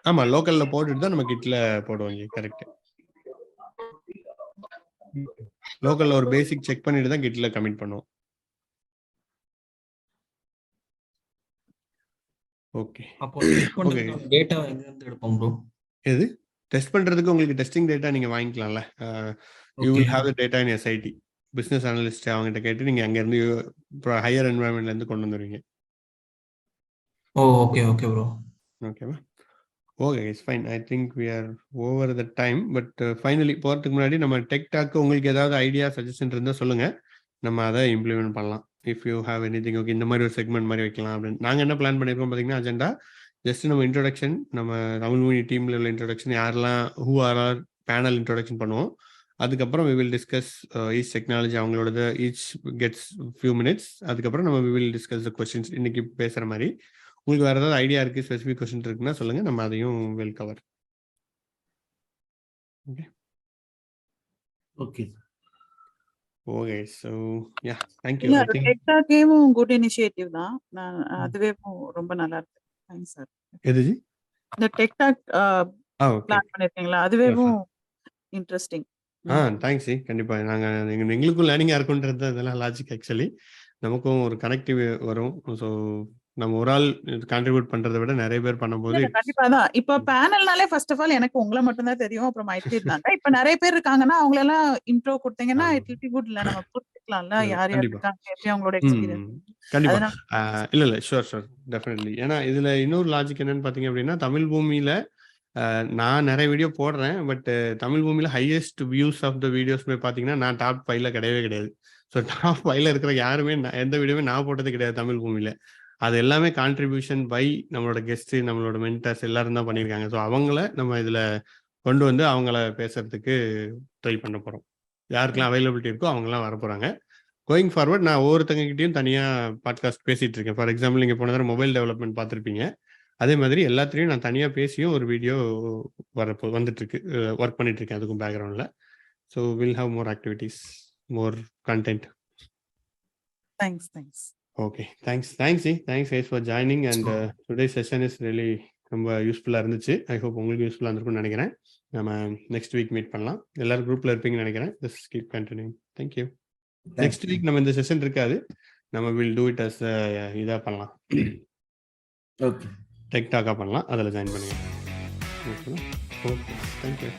ஆமா, லோக்கல்ல போட்டுட்டு தான் நம்ம கிட்ல போடுவோம் ஜி. கரெக்ட். லோக்கல்ல ஒரு பேசிக் செக் பண்ணிட்டு தான் கிட்ல கமிட் பண்ணுவோம். ஓகே. அப்போ ஓகே, டேட்டா எங்க இருந்து எடுப்போம் ப்ரோ? எது டெஸ்ட் பண்றதுக்கு உங்களுக்கு டெஸ்டிங் டேட்டா நீங்க வாங்கிக்கலாம்ல. You will have the data in SIT. Business analyst அவங்ககிட்ட கேட்டு நீங்க அங்க இருந்து ஹையர் என்வாயன்மெண்ட்ல இருந்து கொண்டு வந்துருவீங்க. Oh okay okay bro. ஓகேவா? Okay, it's fine. I think we are over the time. But finally போகிறதுக்கு முன்னாடி நம்ம டெக் டாக்கு உங்களுக்கு ஏதாவது ஐடியா சஜஷன் இருந்தால் சொல்லுங்கள், நம்ம அதை இம்ப்ளிமெண்ட் பண்ணலாம். If you have any thing, okay இந்த மாதிரி ஒரு செக்மெண்ட் மாதிரி வைக்கலாம் அப்படின்னு நாங்கள் என்ன பிளான் பண்ணியிருக்கோம் பார்த்தீங்கன்னா, அஜெண்டா ஜஸ்ட் நம்ம இன்ட்ரொடக்ஷன், நம்ம தமிழ் மொழி டீமில் உள்ள இன்ட்ரொடக்ஷன், யாரெல்லாம் who are are panel introduction பண்ணுவோம். அதுக்கப்புறம் we will discuss each technology, அவங்களோட each gets few minutes. அதுக்கப்புறம் நம்ம we will discuss the questions. இன்னைக்கு பேசுகிற மாதிரி உங்களுக்கு வேறு ஏதாவது ஐடியா இருக்குது, ஸ்பெசிஃபிக் கொஸ்டின் இருக்குன்னா சொல்லுங்கள், நம்ம அதையும் will cover. Okay okay okay. So yeah, thank you. இல்ல டெக் டாக்கேவும் குட் இனிஷியேட்டிவ் தான். அதுவே ரொம்ப நல்லா இருக்கு. Thanks sir. எது ஜி? இந்த டெக் டாக் ஓகே, பிளான் பண்ணிருக்கீங்களா? அதுவே இன்ட்ரெஸ்டிங். Thanks G. கண்டிப்பாக நாங்கள் எங்களுக்கும் லேர்னிங்காக இருக்குன்றது அதெல்லாம் லாஜிக். ஆக்சுவலி நமக்கும் ஒரு கனெக்டிவ் வரும். ஸோ நம்ம ஒரு ஆள் கான்ட்ரிபியூட் பண்றதை விட நிறைய பேர் பண்ணும்போது கண்டிப்பா தான். இப்ப பேனல்னாலே ஃபர்ஸ்ட் ஆஃப் ஆல் எனக்கு உங்களை மட்டும் தான் தெரியும். அப்புறம் மைத்ரி இருந்தாங்க. இப்ப நிறைய பேர் இருக்காங்கன்னா அவங்கள எல்லாம் இன்ட்ரோ கொடுத்தீங்கன்னா இட் வில் பி குட். இல்ல நம்ம புரிஞ்சுக்கலாம்ல யார் யார் இருக்காங்க, எப்படி அவங்களோட எக்ஸ்பீரியன்ஸ். கண்டிப்பா இல்ல ஷூர் டெஃபினெட்லி. ஏன்னா இதுல இன்னொரு லாஜிக் என்னன்னு பாத்தீங்க அப்படின்னா, தமிழ் பூமியில நான் நிறைய வீடியோ போடுறேன். பட் தமிழ் பூமியில highest views of the videos பாத்தீங்கன்னா நான் டாப் 5ல கிடையவே கிடையாது. ஸோ டாப் 5ல இருக்கிற யாருமே எந்த வீடியோவே நான் போட்டது கிடையாது தமிழ் பூமியில. அது எல்லாமே கான்ட்ரிபியூஷன் பை நம்மளோட கெஸ்ட், நம்மளோட மென்டர்ஸ் எல்லாரும் தான் பண்ணியிருக்காங்க. ஸோ அவங்கள நம்ம இதில் கொண்டு வந்து அவங்கள பேசுறதுக்கு ட்ரை பண்ண போகிறோம். யாருக்கெல்லாம் அவைலபிலிட்டி இருக்கோ அவங்களாம் வர போகிறாங்க. கோயிங் ஃபார்வர்ட் நான் ஒவ்வொருத்தங்ககிட்டையும் தனியாக பாட்காஸ்ட் பேசிகிட்டு இருக்கேன். ஃபார் எக்ஸாம்பிள் நீங்கள் போன தடவை மொபைல் டெவலப்மெண்ட் பார்த்துருப்பீங்க. அதே மாதிரி எல்லாத்துலேயும் நான் தனியாக பேசியும் ஒரு வீடியோ வந்துட்டுருக்கு, ஒர்க் பண்ணிட்டு இருக்கேன் அதுக்கும் பேக்ரவுண்டில். So will have more activities, more content. Thanks. Okay, thanks guys for joining. And today's session is really ரொம்ப யூஸ்ஃபுல்லாக இருந்துச்சு. ஐ ஹோப் உங்களுக்கு யூஸ்ஃபுல்லாக இருந்திருக்கும்னு நினைக்கிறேன். நம்ம நெக்ஸ்ட் வீக் மீட் பண்ணலாம். எல்லாரும் குரூப்ல இருப்பீங்கன்னு நினைக்கிறேன். Just keep continuing. Thank you. Next week நம்ம இந்த செஷன் இருக்காது, நம்ம வில் டூ இட் அஸ் இதாக பண்ணலாம். ஓகே, டெக் டாக்காக பண்ணலாம், அதில் ஜாயின் பண்ணுங்க. Okay, thank you.